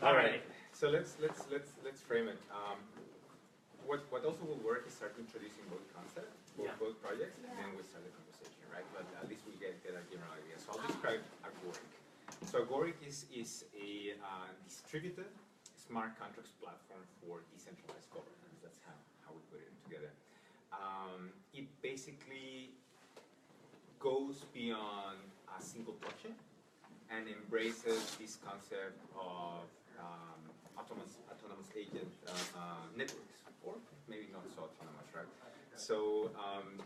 All right. So let's frame it. What also will work is start introducing both concepts, both projects, and then we start the conversation, right? But at least we get a general idea. So I'll describe Agoric. So Agoric is a distributed smart contracts platform for decentralized governance. That's how we put it together. It basically goes beyond a single blockchain and embraces this concept of autonomous agent networks, or maybe not so autonomous, right? So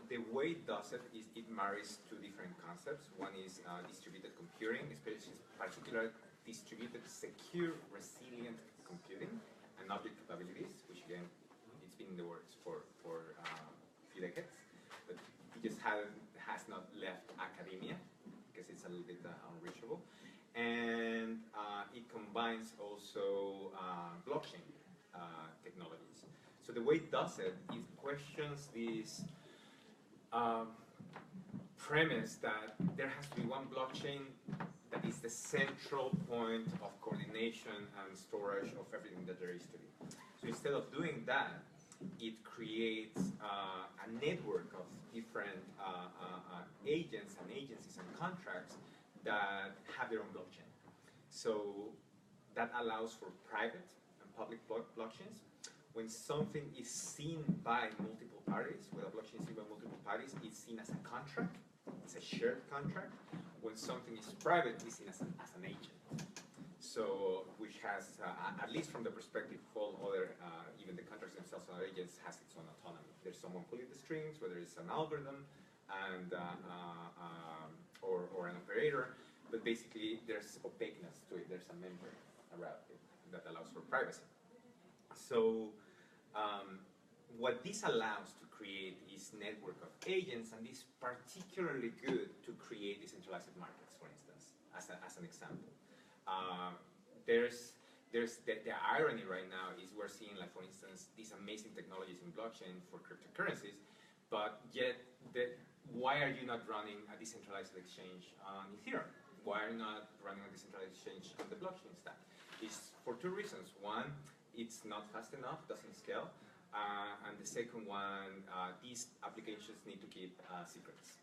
the way it does it is it marries two different concepts. One is distributed computing, especially particular distributed, secure, resilient computing and object capabilities, which again, it's been in the works for a few decades, but it just has not left academia because it's a little bit unreachable. And it combines also blockchain technologies. So the way it does it questions this premise that there has to be one blockchain that is the central point of coordination and storage of everything that there is to be. So instead of doing that, it creates a network of different agents and agencies and contracts that have their own blockchain. So that allows for private and public blockchains. When something is seen by multiple parties, when a blockchain is seen by multiple parties, it's seen as a contract. It's a shared contract. When something is private, it's seen as an agent. So, which has, at least from the perspective of all other, even the contracts themselves and agents, has its own autonomy. There's someone pulling the strings, whether it's an algorithm and or an operator, but basically there's opaqueness to it. There's a membrane around it that allows for privacy. So what this allows to create is network of agents, and this is particularly good to create decentralized markets, for instance, as an example. There's the irony right now is we're seeing, like, for instance, these amazing technologies in blockchain for cryptocurrencies, but yet why are you not running a decentralized exchange on Ethereum? Why are you not running a decentralized exchange on the blockchain stack? It's for two reasons. One, it's not fast enough, doesn't scale. And the second one, these applications need to keep secrets.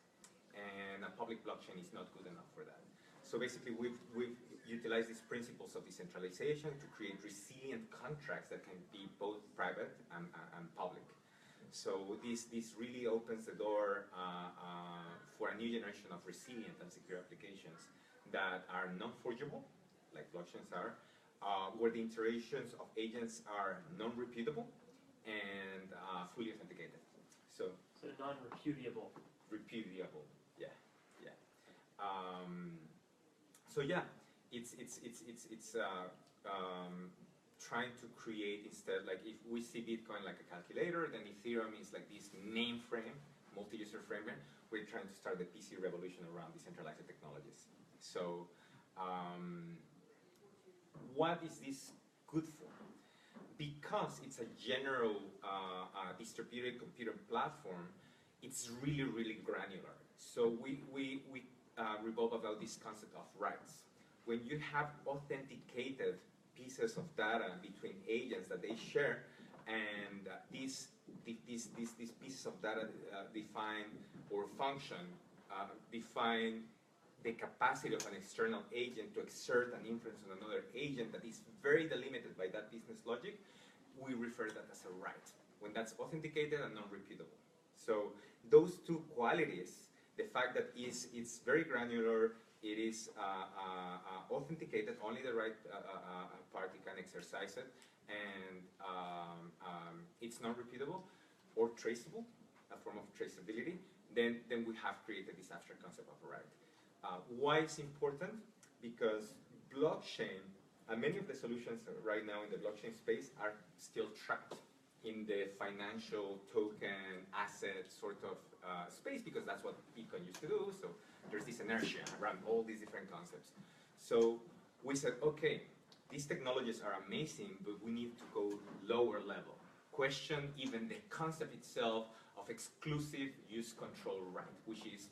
And a public blockchain is not good enough for that. So basically, we've utilized these principles of decentralization to create resilient contracts that can be both private and public. So this really opens the door for a new generation of resilient and secure applications that are non-forgeable, like blockchains are, where the interactions of agents are non-repeatable and fully authenticated. So non-repudiable. Repudiable, yeah. So yeah, it's trying to create, instead, like if we see Bitcoin like a calculator, then Ethereum is like this mainframe, multi-user framework. We're trying to start the PC revolution around decentralized technologies. So what is this good for? Because it's a general distributed computer platform, it's really, really granular. So we revolve about this concept of rights. When you have authenticated pieces of data between agents that they share, and these pieces of data define or function, define the capacity of an external agent to exert an influence on another agent that is very delimited by that business logic, we refer that as a right, when that's authenticated and non-repeatable. So those two qualities, the fact that it's very granular, it is authenticated, only the right party can exercise it, and it's non-repeatable or traceable, a form of traceability, then we have created this abstract concept of a right. Why it's important? Because blockchain, and many of the solutions right now in the blockchain space are still trapped in the financial token asset sort of space, because that's what Bitcoin used to do. So there's this inertia around all these different concepts. So we said, okay, these technologies are amazing, but we need to go lower level. Question even the concept itself of exclusive use control right, which is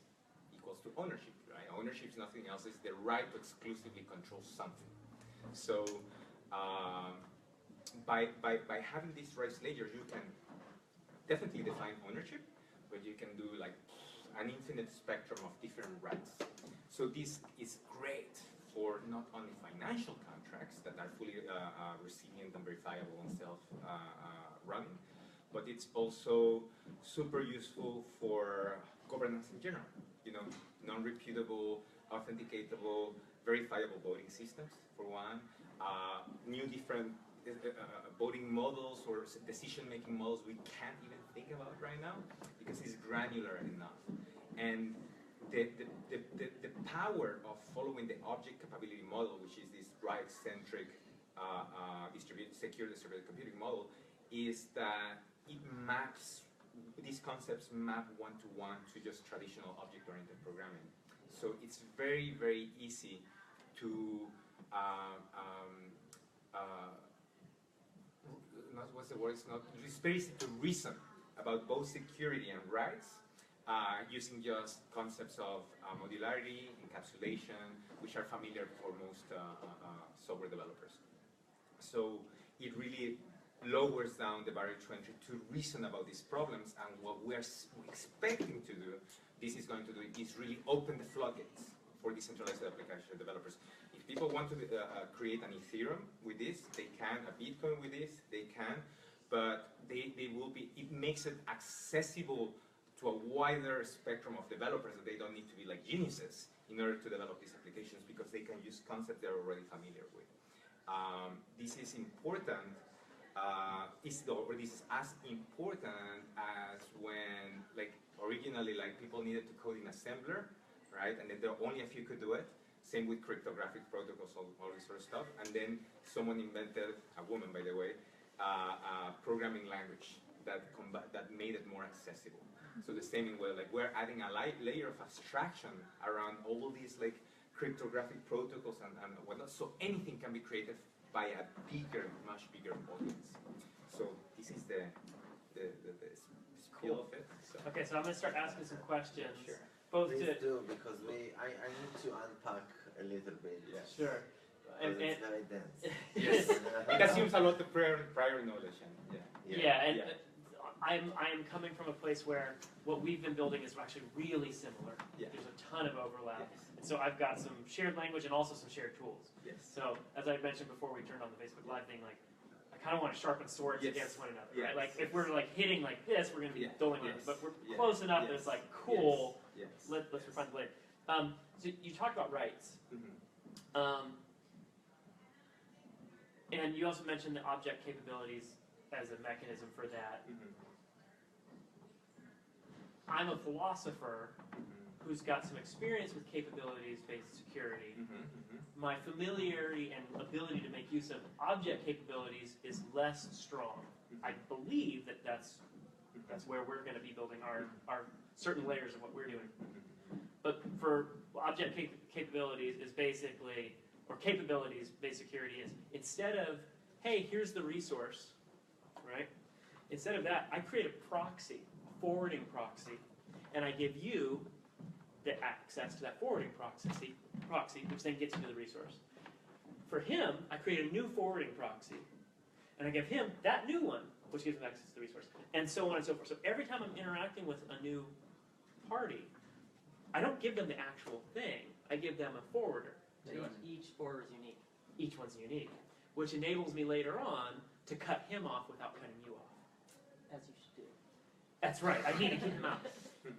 equals opposed to ownership, right? Ownership is nothing else, it's the right to exclusively control something. So by having these rights layers, you can definitely define ownership, but you can do like an infinite spectrum of different rights. So this is great for not only financial contracts that are fully resilient and verifiable and self-running, but it's also super useful for governance in general. You know, non-reputable, authenticatable, verifiable voting systems, for one. New different voting models or decision-making models we can't even think about right now because it's granular enough. And the power of following the object capability model, which is this right-centric secure distributed computing model, is that it maps, these concepts map one-to-one to just traditional object-oriented programming. So it's very, very easy to what's the word? It's very easy to reason about both security and rights using just concepts of modularity, encapsulation, which are familiar for most software developers. So it really lowers down the barrier to entry to reason about these problems, and what we're expecting to do, this is going to do, is really open the floodgates for decentralized application developers. If people want to create an Ethereum with this, they can, a Bitcoin with this, they can, but they will be, it makes it accessible to a wider spectrum of developers that they don't need to be like geniuses in order to develop these applications because they can use concepts they're already familiar with. This is important, this is as important as when, like, originally, like, people needed to code in assembler, right? And then there were only a few could do it. Same with cryptographic protocols, all this sort of stuff. And then someone invented, a woman, by the way, a programming language that made it more accessible. So the same way, like, we're adding a layer of abstraction around all these, like, cryptographic protocols and whatnot, so anything can be created by a bigger, much bigger audience. So this is the spiel of it. So. Okay, so I'm going to start asking some questions. Sure. Both Please to, do, because I need to unpack a little bit. Yes. Sure. And it's very dense. Yes. It assumes a lot of prior knowledge. And, yeah, and I'm coming from a place where what we've been building is actually really similar. Yeah. There's a ton of overlap. Yes. And so I've got some shared language and also some shared tools. Yes. So as I mentioned before we turned on the Facebook Live thing, like, I kind of want to sharpen swords Yes. against one another, Yes. right? Like, if we're like hitting like this, we're going to be dueling on it. But we're Yes. close enough that Yes. it's like, cool, Yes. let's refine the blade. So you talked about rights. Mm-hmm. And you also mentioned the object capabilities as a mechanism for that. Mm-hmm. I'm a philosopher Mm-hmm. who's got some experience with capabilities-based security. Mm-hmm. Mm-hmm. My familiarity and ability to make use of object capabilities is less strong. I believe that that's where we're going to be building our certain layers of what we're doing. But for object capabilities is basically, or capabilities-based security is, instead of, hey, here's the resource, right? Instead of that, I create a proxy, a forwarding proxy, and I give you the access to that forwarding proxy, which then gets you to the resource. For him, I create a new forwarding proxy, and I give him that new one, which gives him access to the resource, and so on and so forth. So every time I'm interacting with a new party, I don't give them the actual thing, I give them a forwarder. So each forwarder is unique. Each one's unique, which enables me later on to cut him off without cutting you off. As you should do. That's right, I need to keep him out.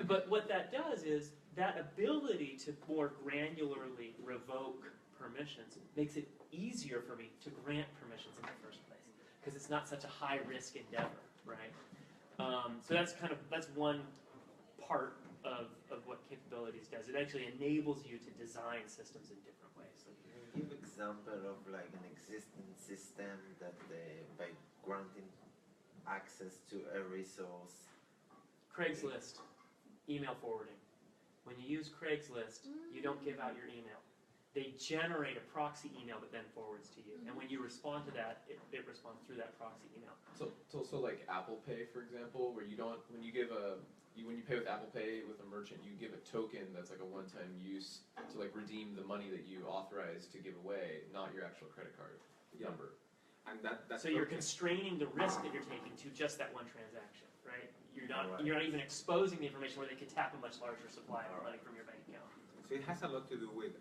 But what that does is, that ability to more granularly revoke permissions makes it easier for me to grant permissions in the first place, because it's not such a high-risk endeavor, right? So that's one part of what capabilities does. It actually enables you to design systems in different ways. Can you give example of like an existing system that by granting access to a resource? Craigslist, email forwarding. When you use Craigslist, you don't give out your email. They generate a proxy email that then forwards to you. And when you respond to that, it responds through that proxy email. So like Apple Pay, for example, where you don't, when you give when you pay with Apple Pay with a merchant, you give a token that's like a one-time use to like redeem the money that you authorize to give away, not your actual credit card number. And that's So you're constraining the risk that you're taking to just that one transaction, right? You're not even exposing the information where they could tap a much larger supply of money from your bank account. So it has a lot to do with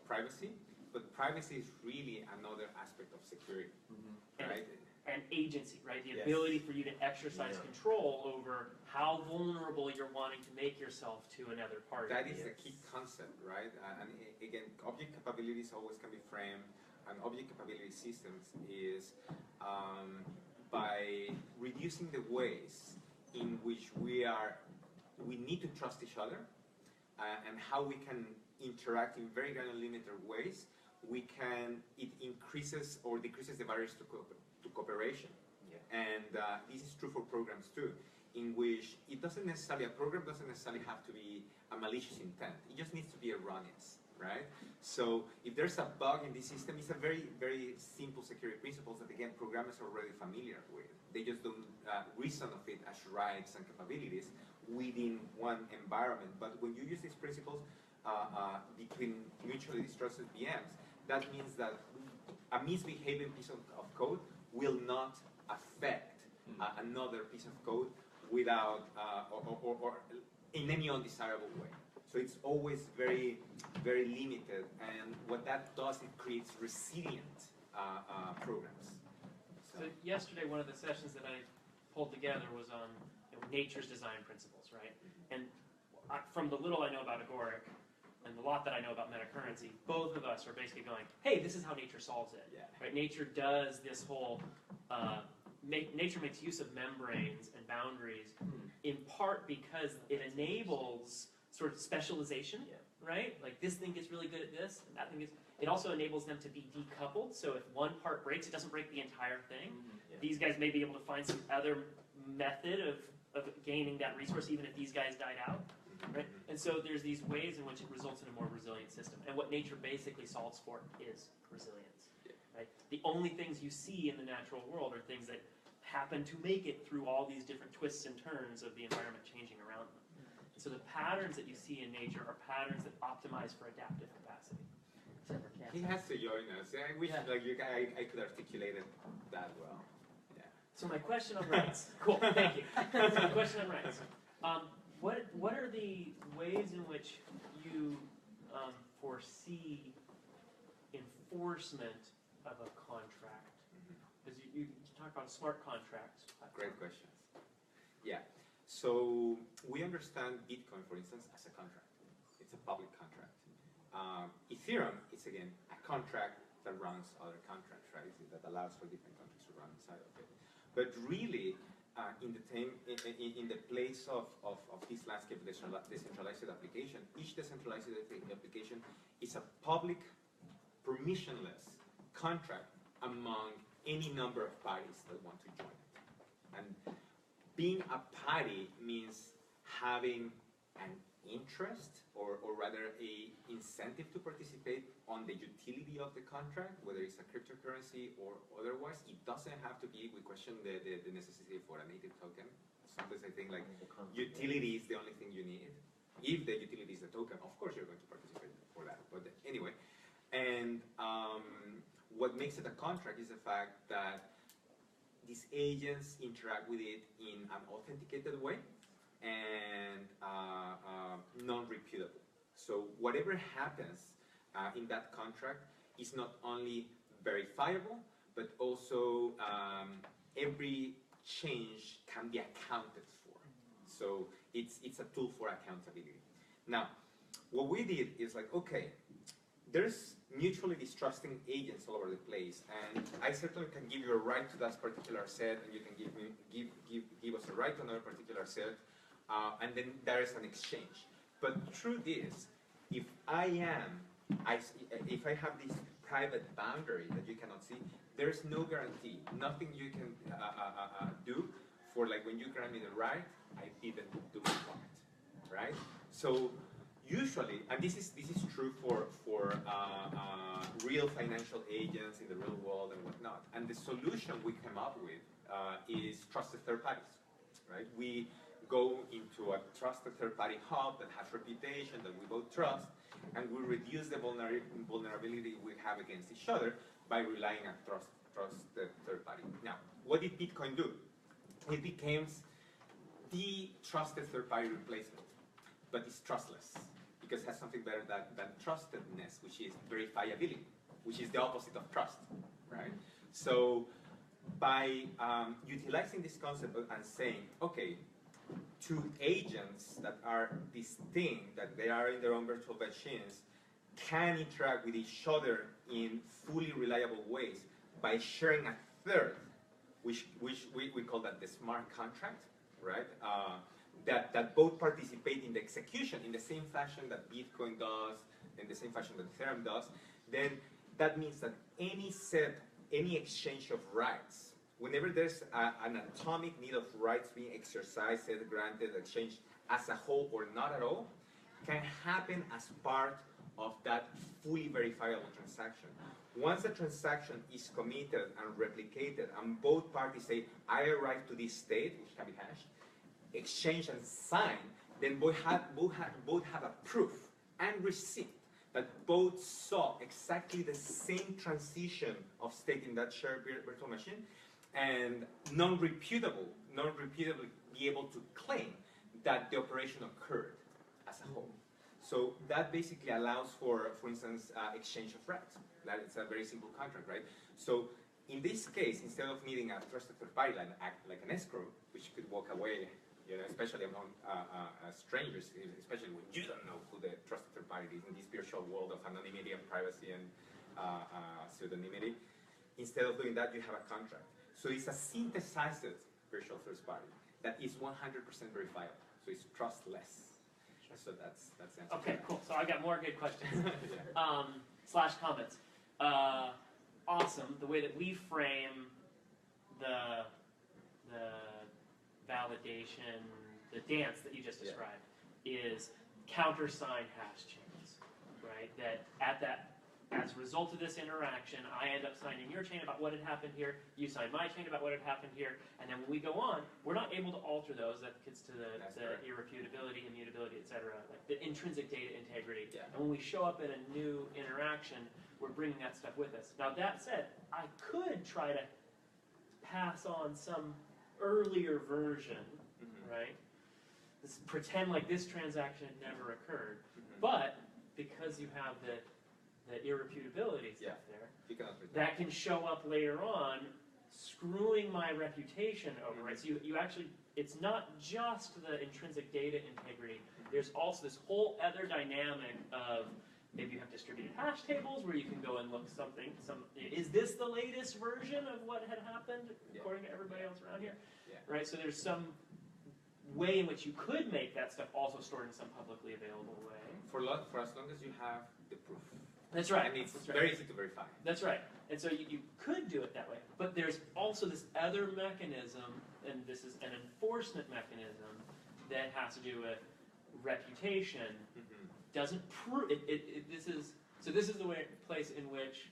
privacy, but privacy is really another aspect of security, right? And agency, right? The Yes. ability for you to exercise Yeah. control over how vulnerable you're wanting to make yourself to another party. That is the Yes. key concept, right? And again, object capabilities always can be framed, and object capability systems is by reducing the ways in which we need to trust each other, and how we can interact in very granular limited ways. It increases or decreases the barriers to cooperation. Yeah. And this is true for programs too, in which a program doesn't necessarily have to be a malicious intent. It just needs to be erroneous, right? So if there's a bug in the system, it's a very, very simple security principles that, again, programmers are already familiar with. They just don't reason of it as rights and capabilities within one environment. But when you use these principles between mutually distrusted VMs, that means that a misbehaving piece of code will not affect another piece of code without or in any undesirable way. So it's always very, very limited, and what that does, it creates resilient programs. So yesterday, one of the sessions that I pulled together was on nature's design principles, right? And from the little I know about Agoric and the lot that I know about metacurrency, both of us are basically going, hey, this is how nature solves it. Yeah. Right? Nature does this whole, nature makes use of membranes and boundaries in part because it enables sort of specialization, right? Like this thing gets really good at this, and that thing gets, it also enables them to be decoupled, so if one part breaks, it doesn't break the entire thing. Yeah. These guys may be able to find some other method of gaining that resource even if these guys died out. Right? And so there's these ways in which it results in a more resilient system. And what nature basically solves for is resilience. Right? The only things you see in the natural world are things that happen to make it through all these different twists and turns of the environment changing around them. And so the patterns that you see in nature are patterns that optimize for adaptive capacity. Except for He cancer. has to join us. I wish I could articulate it that well. Yeah. So my question on rights. Cool, thank you. So my question on rights. What are the ways in which you foresee enforcement of a contract? Because you talk about smart contracts. Great questions. Yeah. So we understand Bitcoin, for instance, as a contract. It's a public contract. Ethereum is, again, a contract that runs other contracts, right? That allows for different contracts to run inside of it. But really, in the place of this landscape of decentralized application, each decentralized application is a public, permissionless contract among any number of parties that want to join it. And being a party means having an interest, or rather a incentive to participate on the utility of the contract, whether it's a cryptocurrency or otherwise. It doesn't have to be, we question the necessity for a native token. Sometimes I think like utility is the only thing you need. If the utility is the token, of course you're going to participate for that. But anyway, and what makes it a contract is the fact that these agents interact with it in an authenticated way and non-reputable. So whatever happens in that contract is not only verifiable, but also every change can be accounted for. So it's a tool for accountability. Now, what we did is like, okay, there's mutually distrusting agents all over the place, and I certainly can give you a right to that particular set, and you can give us a right to another particular set, and then there is an exchange. But the truth is, if I have this private boundary that you cannot see, there's no guarantee, nothing you can do for, like, when you grant me the right, I didn't do my part, right? So usually, and this is true for real financial agents in the real world and whatnot. And the solution we came up with is trusted third parties, right? We go into a trusted third-party hub that has reputation, that we both trust, and we reduce the vulnerability we have against each other by relying on trusted third party. Now, what did Bitcoin do? It becomes the trusted third-party replacement, but it's trustless because it has something better than trustedness, which is verifiability, which is the opposite of trust, right? So by utilizing this concept and saying, okay, two agents that are distinct, that they are in their own virtual machines, can interact with each other in fully reliable ways by sharing a third, which we call that the smart contract, right? That both participate in the execution in the same fashion that Bitcoin does, in the same fashion that Ethereum does, then that means that any exchange of rights, whenever there's an atomic need of rights being exercised, granted, exchanged as a whole or not at all, can happen as part of that fully verifiable transaction. Once a transaction is committed and replicated, and both parties say, I arrive to this state, which can be hashed, exchange and sign, then both have a proof and receipt that both saw exactly the same transition of state in that shared virtual machine, and non-reputably be able to claim that the operation occurred as a whole. So that basically allows for instance, exchange of rights. That it's a very simple contract, right? So in this case, instead of needing a trusted third party like an escrow, which could walk away, especially among strangers, especially when you don't know who the trusted third party is in this virtual world of anonymity and privacy and pseudonymity. Instead of doing that, you have a contract. So it's a synthesized virtual third party that is 100% verifiable. So it's trustless. So that's the answer. Okay, cool. So I got more good questions. Yeah. Slash comments. Awesome. The way that we frame the validation, the dance that you just described, is countersign hash chains, right? That as a result of this interaction, I end up signing your chain about what had happened here, you sign my chain about what had happened here, and then when we go on, we're not able to alter those. That gets to the irrefutability, immutability, etc., like the intrinsic data integrity. Yeah. And when we show up in a new interaction, we're bringing that stuff with us. Now that said, I could try to pass on some earlier version, right? Pretend like this transaction never occurred, but because you have the irrefutability stuff there, that can show up later on, screwing my reputation over, right? So you actually, it's not just the intrinsic data integrity, there's also this whole other dynamic of maybe you have distributed hash tables where you can go and look is this the latest version of what had happened according to everybody else around here? Right, so there's some way in which you could make that stuff also stored in some publicly available way. For as long as you have the proof. That's right. And it's very easy to verify. That's right. And so you could do it that way. But there's also this other mechanism, and this is an enforcement mechanism that has to do with reputation. Doesn't prove it. This is the place in which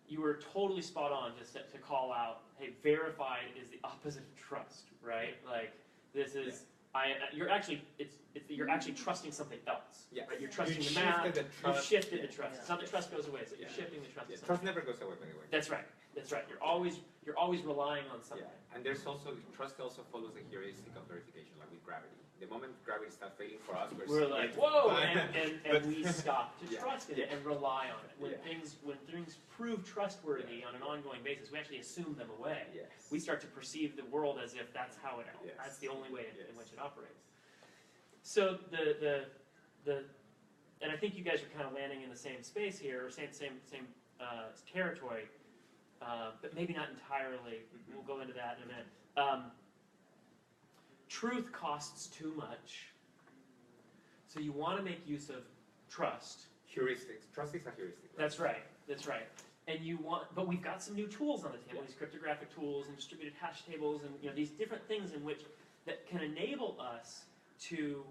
you were totally spot on just to call out, hey, verified is the opposite of trust, right? Like this is you're actually trusting something else. Yes. Right? You're trusting the math. You've shifted the trust. It's not the trust goes away, so you're shifting the trust. Yeah. Trust never goes away anyway. That's right. That's right. You're always relying on something. Yeah. And there's also trust also follows the heuristic of verification, like with gravity. The moment gravity starts failing for us, we're like, whoa, and we stop to trust it and rely on it. When things prove trustworthy on an ongoing basis, we actually assume them away. Yes. We start to perceive the world as if that's how it. That's the only way in which it operates. So and I think you guys are kind of landing in the same space here, or same territory, but maybe not entirely. We'll go into that in a minute. Truth costs too much, so you want to make use of trust. Heuristics. Trust is a heuristic. Right? That's right. That's right. And but we've got some new tools on the table. These cryptographic tools and distributed hash tables, and these different things that can enable us to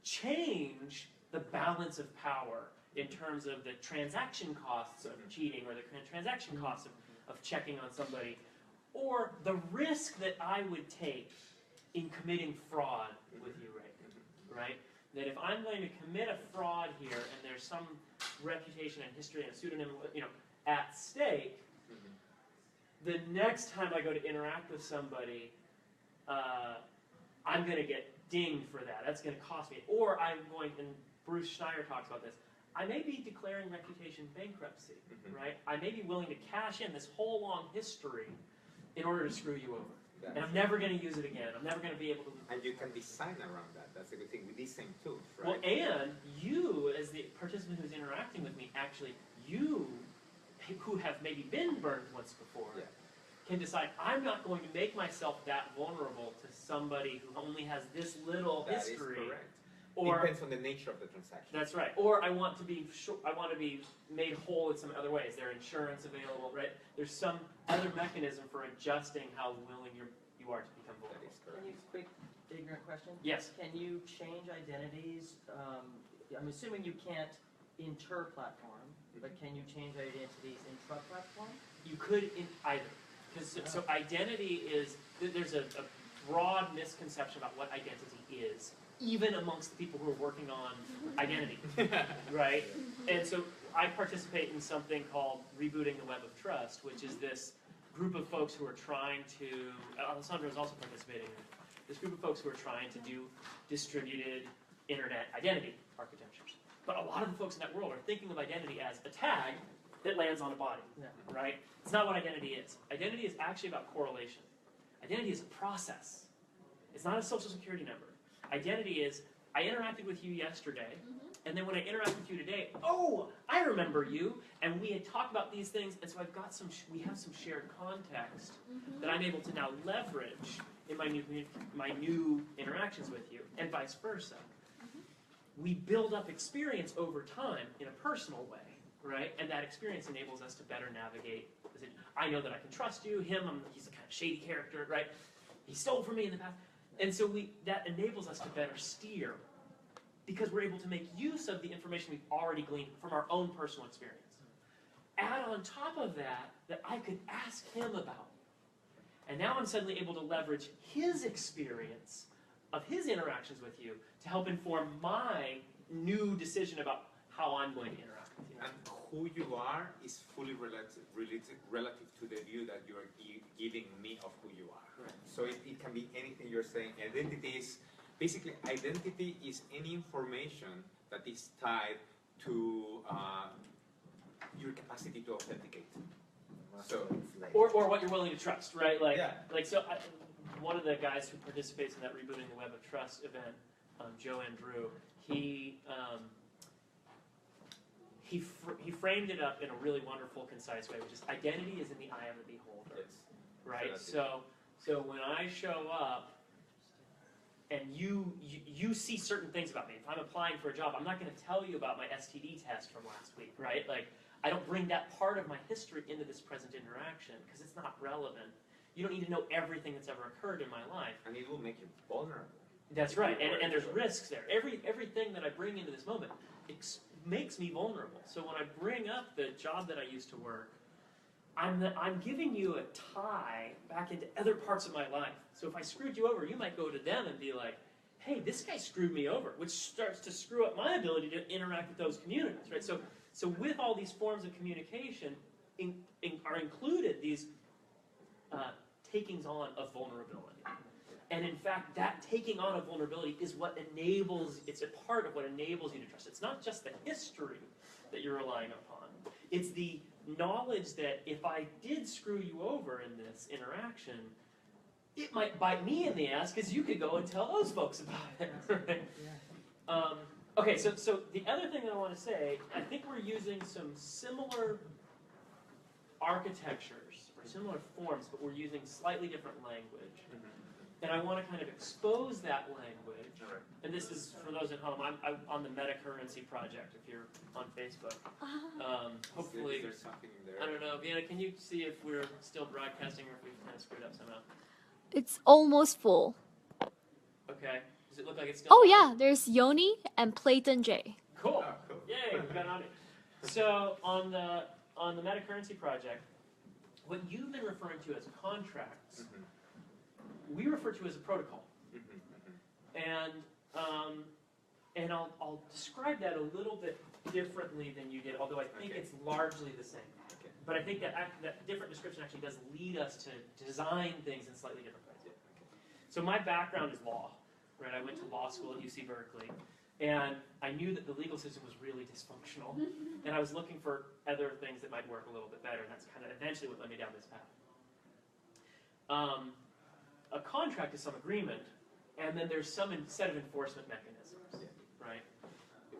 change the balance of power in terms of the transaction costs of cheating, or the transaction costs of checking on somebody, or the risk that I would take in committing fraud with you right? That if I'm going to commit a fraud here and there's some reputation and history and a pseudonym, at stake, the next time I go to interact with somebody, I'm going to get dinged for that. That's going to cost me. Or I'm going, and Bruce Schneier talks about this, I may be declaring reputation bankruptcy, right? I may be willing to cash in this whole long history in order to screw you over. And I'm never going to use it again. I'm never going to be able to. And you can design around that. That's a good thing with these same tools, right? Well, and you, as the participant who's interacting with me, actually, you, who have maybe been burned once before, can decide, I'm not going to make myself that vulnerable to somebody who only has this little history. That is correct. Or, depends on the nature of the transaction. That's right. Or I want to be made whole in some other ways. There's insurance available, right? There's some other mechanism for adjusting how willing you are to become vulnerable. That is correct. Can you, quick ignorant question? Yes. Can you change identities? I'm assuming you can't inter-platform, but can you change identities intra-platform? You could in either. So identity is, there's a broad misconception about what identity is, even amongst the people who are working on identity, right? And so I participate in something called Rebooting the Web of Trust, which is this group of folks who are trying to, Alessandro is also participating in this group of folks who are trying to do distributed internet identity architectures. But a lot of the folks in that world are thinking of identity as a tag that lands on a body, right? It's not what identity is. Identity is actually about correlation. Identity is a process. It's not a social security number. Identity is, I interacted with you yesterday, and then when I interact with you today, oh, I remember you, and we had talked about these things, and so I've got we have some shared context that I'm able to now leverage in my new interactions with you, and vice versa. We build up experience over time in a personal way, right? And that experience enables us to better navigate. I know that I can trust you. He's a kind of shady character, right? He stole from me in the past. And so that enables us to better steer because we're able to make use of the information we've already gleaned from our own personal experience. Add on top of that I could ask him about. And now I'm suddenly able to leverage his experience of his interactions with you to help inform my new decision about how I'm going to interact with you. And who you are is fully relative to the view that you are giving me of who you are. Correct. So it can be anything you're saying. Identity is any information that is tied to your capacity to authenticate. So, or what you're willing to trust, right? One of the guys who participates in that Rebooting the Web of Trust event, Joe Andrew, he framed it up in a really wonderful, concise way, which is identity is in the eye of the beholder, yes. right? So when I show up and you see certain things about me, if I'm applying for a job, I'm not going to tell you about my STD test from last week, right? I don't bring that part of my history into this present interaction because it's not relevant. You don't need to know everything that's ever occurred in my life. And it will make you vulnerable. That's right, and there's risks there. Everything that I bring into this moment makes me vulnerable. So when I bring up the job that I used to work, I'm giving you a tie back into other parts of my life. So if I screwed you over, you might go to them and be like, hey, this guy screwed me over, which starts to screw up my ability to interact with those communities, right? So with all these forms of communication are included these takings on of vulnerability. And in fact, that taking on of vulnerability is it's a part of what enables you to trust. It's not just the history that you're relying upon. It's the knowledge that if I did screw you over in this interaction, it might bite me in the ass because you could go and tell those folks about it. Right? Yeah. Okay, so the other thing that I want to say, I think we're using some similar architectures or similar forms, but we're using slightly different language. And I want to kind of expose that language. Right. And this is, for those at home, I'm on the metacurrency project, if you're on Facebook. Hopefully, Is there something in there? I don't know. Vienna, can you see if we're still broadcasting or if we've kind of screwed up somehow? It's almost full. Okay. Does it look like it's still Oh on? yeah, there's Yoni and Playton J. Cool. Oh, cool. Yay, we got on it. So on the metacurrency project, what you've been referring to as contracts, we refer to as a protocol. And I'll describe that a little bit differently than you did, although I think it's largely the same. Okay. But I think that different description actually does lead us to design things in slightly different ways. Yeah, okay. So my background is law, right? I went to law school at UC Berkeley, and I knew that the legal system was really dysfunctional, and I was looking for other things that might work a little bit better, and that's kind of eventually what led me down this path. A contract is some agreement, and then there's some set of enforcement mechanisms, right?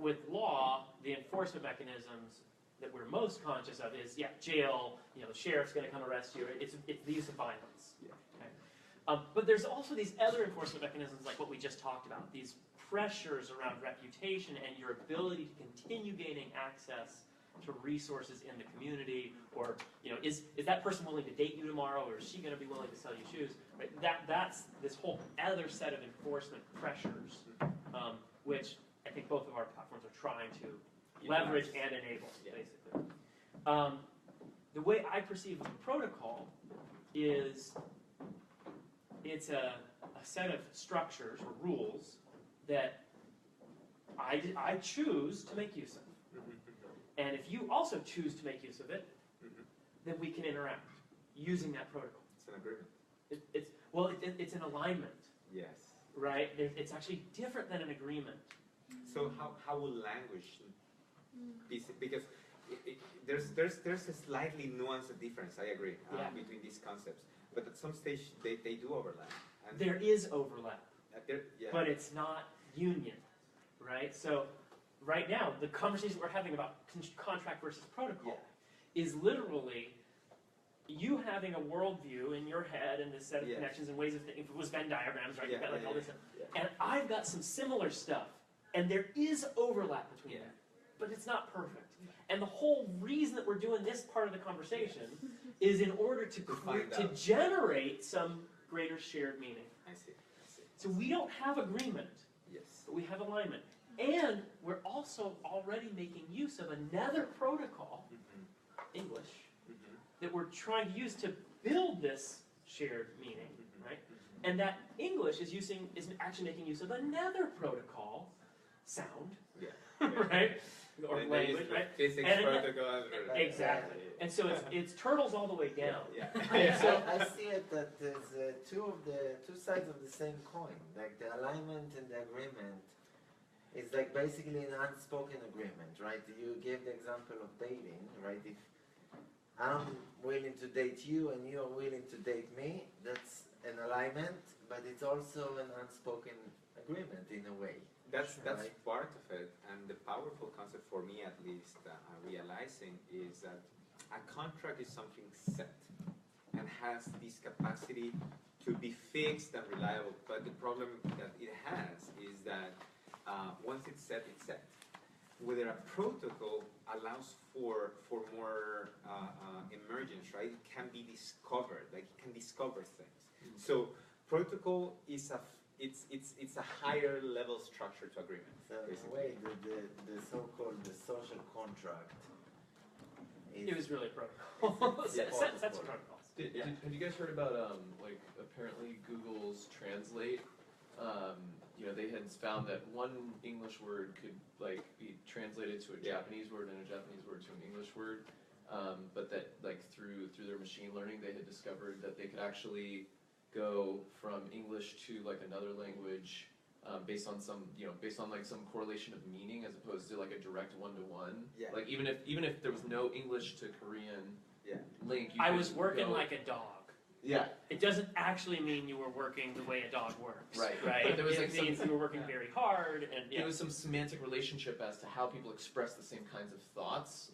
With law, the enforcement mechanisms that we're most conscious of is, jail, the sheriff's going to come arrest you, it's the use of violence. Yeah. Okay? But there's also these other enforcement mechanisms like what we just talked about, these pressures around reputation and your ability to continue gaining access to resources in the community, or is that person willing to date you tomorrow, or is she going to be willing to sell you shoes? Right? That's this whole other set of enforcement pressures, which I think both of our platforms are trying to leverage and enable, basically. The way I perceive a protocol is it's a set of structures or rules that I choose to make use of. And if you also choose to make use of it, then we can interact using that protocol. It's an agreement. It's an alignment, Yes. right? It's actually different than an agreement. So how will language be? Because there's a slightly nuanced difference. I agree between these concepts, but at some stage they do overlap. And There is overlap, yeah. but it's not union, right? So right now, the conversation we're having about contract versus protocol is literally you having a worldview in your head and this set of connections and ways of thinking. If it was Venn diagrams, right? You've got like all this stuff. And I've got some similar stuff. And there is overlap between them. But it's not perfect. And the whole reason that we're doing this part of the conversation is in order to generate some greater shared meaning. I see. So we don't have agreement, Yes. but we have alignment. And we're also already making use of another protocol, English, that we're trying to use to build this shared meaning, right? And that English is actually making use of another protocol, sound, right? Or And language, right? Physics And protocol. exactly. And so it's turtles all the way down. I see it that there's two sides of the same coin. Like the alignment and the agreement is like basically an unspoken agreement, right? You gave the example of dating, right? If I'm willing to date you and you are willing to date me, that's an alignment, but it's also an unspoken agreement in a way. That's right? part of it, and the powerful concept for me, at least, realizing is that a contract is something set and has this capacity to be fixed and reliable. But the problem that it has is that once it's set, it's set. Whether a protocol allows for more emergence, right? It can be discovered, like it can discover things. So protocol is it's a higher level structure to agreement. So in a way, the so-called the social contract It was really a protocol. Sets of protocols. Have you guys heard about like apparently Google's Translate? They had found that one English word could like be translated to a Japanese word and a Japanese word to an English word, but that like through their machine learning they had discovered that they could actually go from English to like another language based on some like some correlation of meaning as opposed to like a direct one-to-one. Yeah. Like even if there was no English to Korean link, I was working like a dog. Yeah. It doesn't actually mean you were working the way a dog works. Right. Right. But there was it like means you were working very hard, and It was some semantic relationship as to how people express the same kinds of thoughts,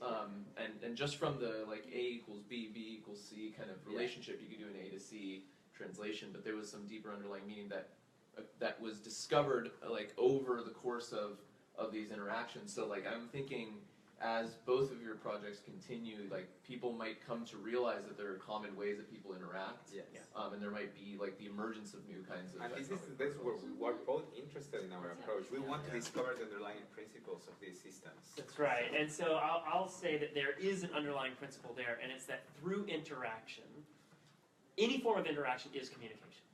and just from the like A equals B, B equals C kind of relationship, you could do an A to C translation. But there was some deeper underlying meaning that was discovered like over the course of these interactions. So like I'm thinking, as both of your projects continue, like people might come to realize that there are common ways that people interact, and there might be like the emergence of new kinds of. And this is where we were both interested in our approach. We want to discover the underlying principles of these systems. That's right. And so I'll say that there is an underlying principle there, and it's that through interaction, any form of interaction is communication,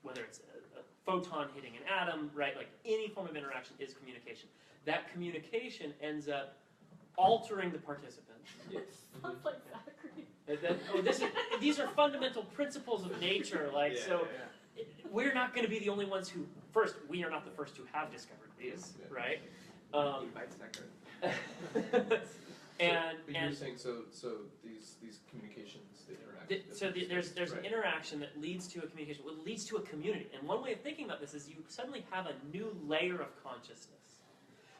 whether it's a photon hitting an atom, right? Like any form of interaction is communication. That communication ends up altering the participant. Yes. Sounds like Zachary. These are fundamental principles of nature. Like we're not going to be the only ones who. First, we are not the first to have discovered these, right? Invite Zachary. But you were saying these communications, they interact. There's an interaction that leads to a communication. It leads to a community. And one way of thinking about this is you suddenly have a new layer of consciousness.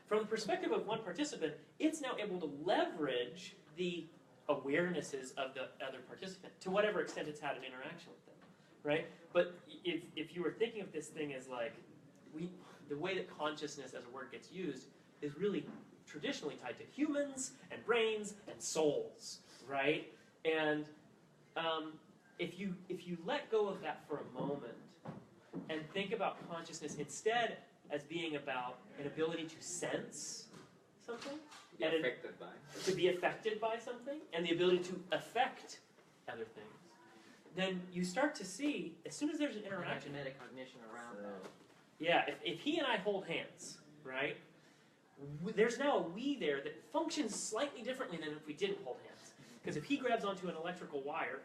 From the perspective of one participant, it's now able to leverage the awarenesses of the other participant to whatever extent it's had an interaction with them, right? But if you were thinking of this thing as like, the way that consciousness as a word gets used is really traditionally tied to humans and brains and souls, right? And if you let go of that for a moment and think about consciousness instead as being about an ability to sense something, to be affected by something, and the ability to affect other things, then you start to see, as soon as there's an interaction, metacognition around that. Yeah, if he and I hold hands, right, there's now a we there that functions slightly differently than if we didn't hold hands. Because if he grabs onto an electrical wire,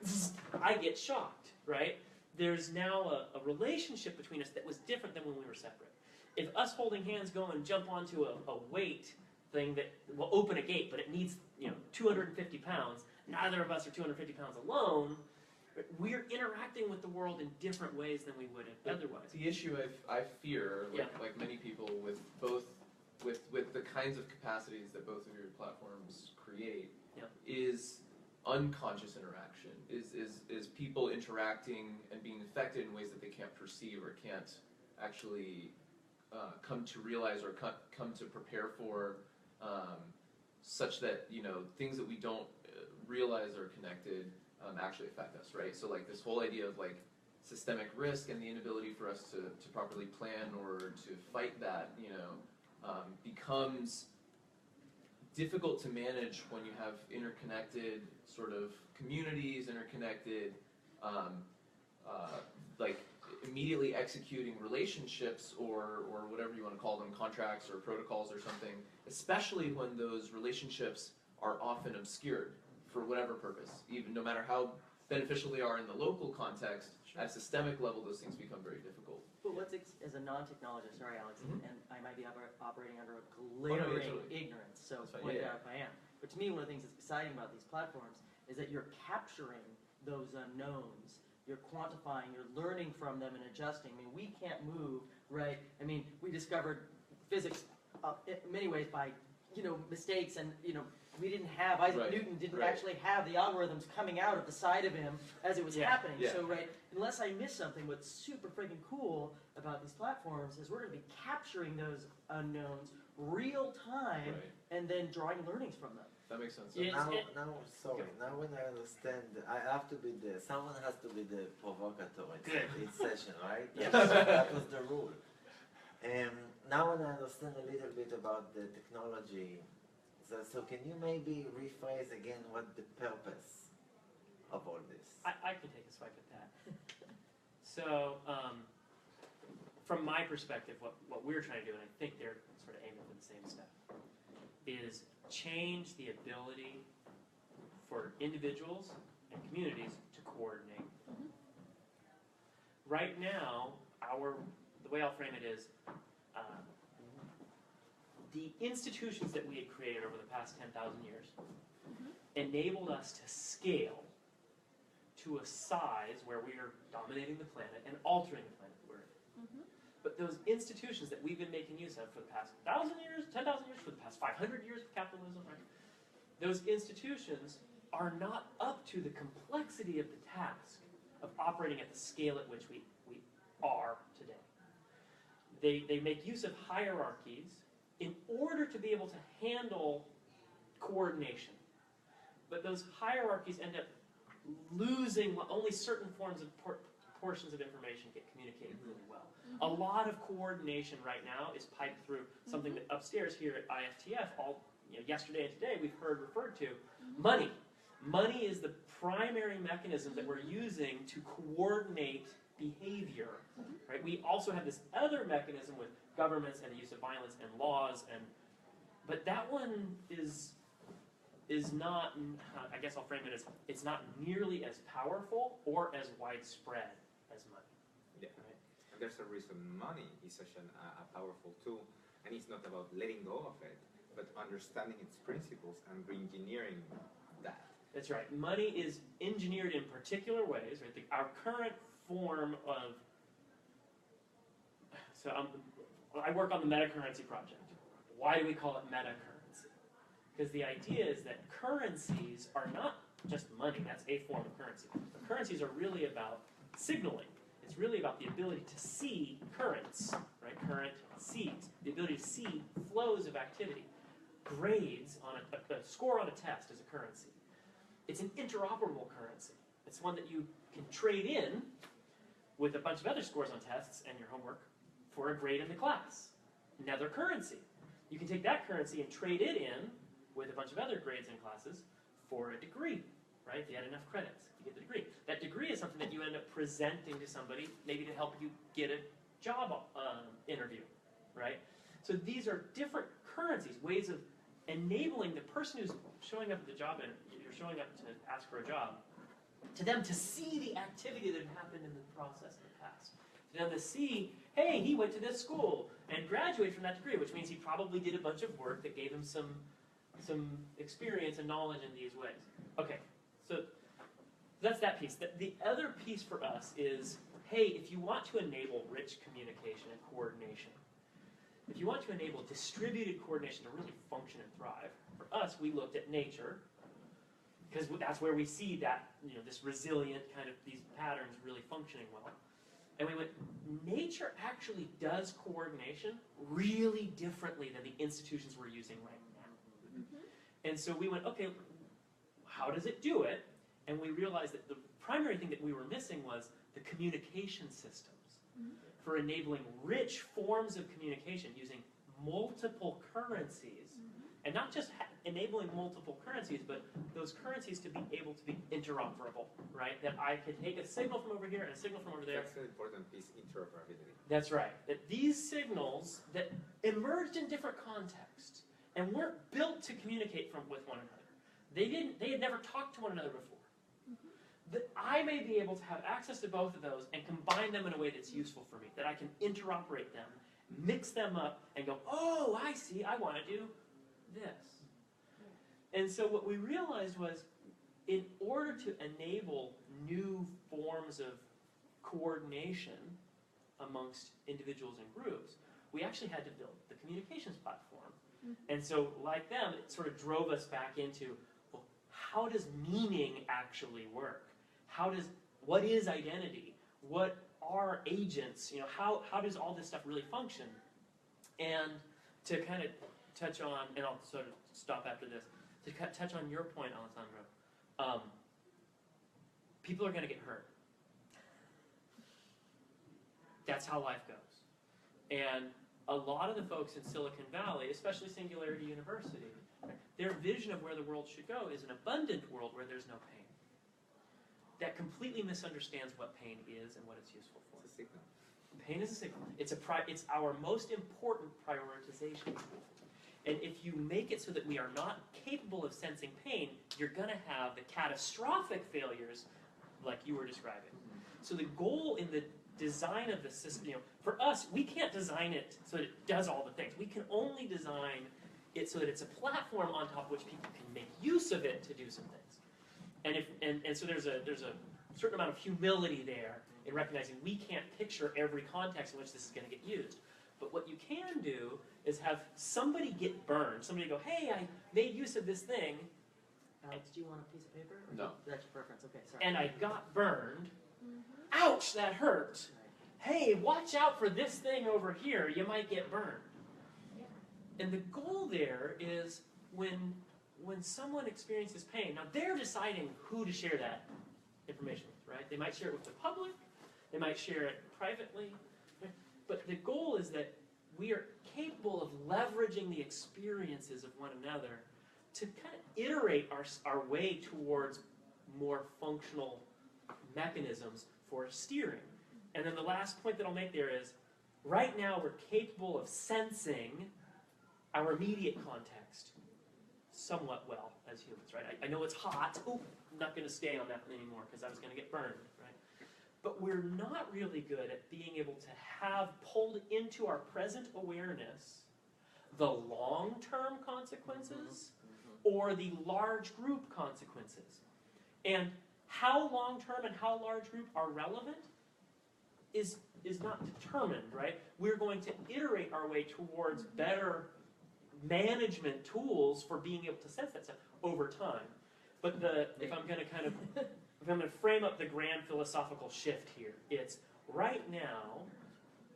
I get shocked, right? There's now a relationship between us that was different than when we were separate. If us holding hands go and jump onto a weight thing that will open a gate, but it needs 250 pounds, neither of us are 250 pounds alone, we're interacting with the world in different ways than we would have otherwise. The issue I fear, like many people, with the kinds of capacities that both of your platforms create, is unconscious interaction. Is people interacting and being affected in ways that they can't perceive or can't actually come to realize or come to prepare for, such that things that we don't realize are connected actually affect us, right? So like this whole idea of like systemic risk and the inability for us to properly plan or to fight that, becomes difficult to manage when you have interconnected sort of communities, interconnected, like immediately executing relationships or whatever you want to call them, contracts or protocols or something, especially when those relationships are often obscured for whatever purpose, even no matter how beneficial they are in the local context, at a systemic level those things become very difficult. But as a non-technologist, sorry Alex, and I might be operating under a glaring ignorance, so point it out if I am. But to me, one of the things that's exciting about these platforms is that you're capturing those unknowns, you're quantifying, you're learning from them and adjusting. I mean, we can't move, right? I mean, we discovered physics in many ways by, mistakes and, we didn't have, Isaac Newton didn't actually have the algorithms coming out of the side of him as it was happening. So, unless I miss something, what's super freaking cool about these platforms is we're going to be capturing those unknowns real time and then drawing learnings from them. That makes sense. So now when I understand, I have to be someone has to be the provocateur in each session, right? Yes. That was the rule. Now when I understand a little bit about the technology, so can you maybe rephrase again what the purpose of all this? I can take a swipe at that. So, from my perspective, what we're trying to do, and I think they're sort of aiming for the same stuff, is change the ability for individuals and communities to coordinate. Mhm. Right now, the way I'll frame it is, the institutions that we had created over the past 10,000 years enabled us to scale to a size where we are dominating the planet and altering the planet that we're in. But those institutions that we've been making use of for the past 1,000 years, 10,000 years, for the past 500 years of capitalism, right? Those institutions are not up to the complexity of the task of operating at the scale at which we are today. They make use of hierarchies in order to be able to handle coordination. But those hierarchies end up losing only certain forms of portions of information get communicated really well. A lot of coordination right now is piped through something that upstairs here at IFTF, yesterday and today we've heard referred to, money. Money is the primary mechanism that we're using to coordinate behavior, right? We also have this other mechanism with governments and the use of violence and laws, but that one is not, I guess I'll frame it as, it's not nearly as powerful or as widespread as money. Yeah. Right? And there's a reason money is such a powerful tool, and it's not about letting go of it, but understanding its principles and re-engineering that. That's right. Money is engineered in particular ways. Right? Our current form of, I work on the metacurrency project. Why do we call it metacurrency? Because the idea is that currencies are not just money. That's a form of currency. But currencies are really about signaling. It's really about the ability to see currents, right? Current seeds. The ability to see flows of activity. Grades on a score on a test is a currency. It's an interoperable currency. It's one that you can trade in with a bunch of other scores on tests and your homework for a grade in the class. Another currency. You can take that currency and trade it in with a bunch of other grades and classes for a degree, right? If you had enough credits, you get the degree. That degree is something that you end up presenting to somebody, maybe to help you get a job interview, right? So these are different currencies, ways of enabling the person who's showing up at the job, and you're showing up to ask for a job, to them to see the activity that happened in the process in the past. To them to see, hey, he went to this school and graduated from that degree, which means he probably did a bunch of work that gave him some experience and knowledge in these ways. Okay, so that's that piece. The other piece for us is, hey, if you want to enable rich communication and coordination, if you want to enable distributed coordination to really function and thrive, for us, we looked at nature, because that's where we see that, this resilient kind of, these patterns really functioning well. And we went, nature actually does coordination really differently than the institutions we're using right now. And so we went, okay, how does it do it? And we realized that the primary thing that we were missing was the communication systems for enabling rich forms of communication using multiple currencies. And not just enabling multiple currencies, but those currencies to be able to be interoperable, right? That I could take a signal from over here and a signal from over there. That's an important piece, interoperability. That's right. That these signals that emerged in different contexts and weren't built to communicate with one another. They had never talked to one another before. That I may be able to have access to both of those and combine them in a way that's useful for me. That I can interoperate them, mix them up, and go, oh, I see, I want to do this. And so what we realized was, in order to enable new forms of coordination amongst individuals and groups, we actually had to build the communications platform. And so, like them, it sort of drove us back into, well, how does meaning actually work? What is identity? What are agents? How does all this stuff really function? And to kind of touch on, and I'll sort of stop after this, to touch on your point, Alessandro, people are going to get hurt. That's how life goes. And a lot of the folks in Silicon Valley, especially Singularity University, their vision of where the world should go is an abundant world where there's no pain. That completely misunderstands what pain is and what it's useful for. It's a signal. Pain is a signal. It's our most important prioritization tool. And if you make it so that we are not capable of sensing pain, you're going to have the catastrophic failures like you were describing. So the goal in the design of the system, for us, we can't design it so that it does all the things. We can only design it so that it's a platform on top of which people can make use of it to do some things. And so there's a certain amount of humility there in recognizing we can't picture every context in which this is going to get used. But what you can do is have somebody get burned. Somebody go, hey, I made use of this thing. Alex, do you want a piece of paper? Or No. That's your preference. Okay, sorry. And I got burned. Ouch, that hurt. Hey, watch out for this thing over here. You might get burned. And the goal there is when someone experiences pain, now they're deciding who to share that information with, right? They might share it with the public. They might share it privately. But the goal is that we are capable of leveraging the experiences of one another to kind of iterate our way towards more functional mechanisms for steering. And then the last point that I'll make there is, right now we're capable of sensing our immediate context somewhat well as humans, right? I know it's hot. Ooh, I'm not going to stay on that anymore because I was going to get burned, right? But we're not really good at being able to have pulled into our present awareness the long-term consequences or the large group consequences. And how long-term and how large group are relevant is not determined, right? We're going to iterate our way towards better management tools for being able to sense that stuff over time. But if I'm going to frame up the grand philosophical shift here, it's right now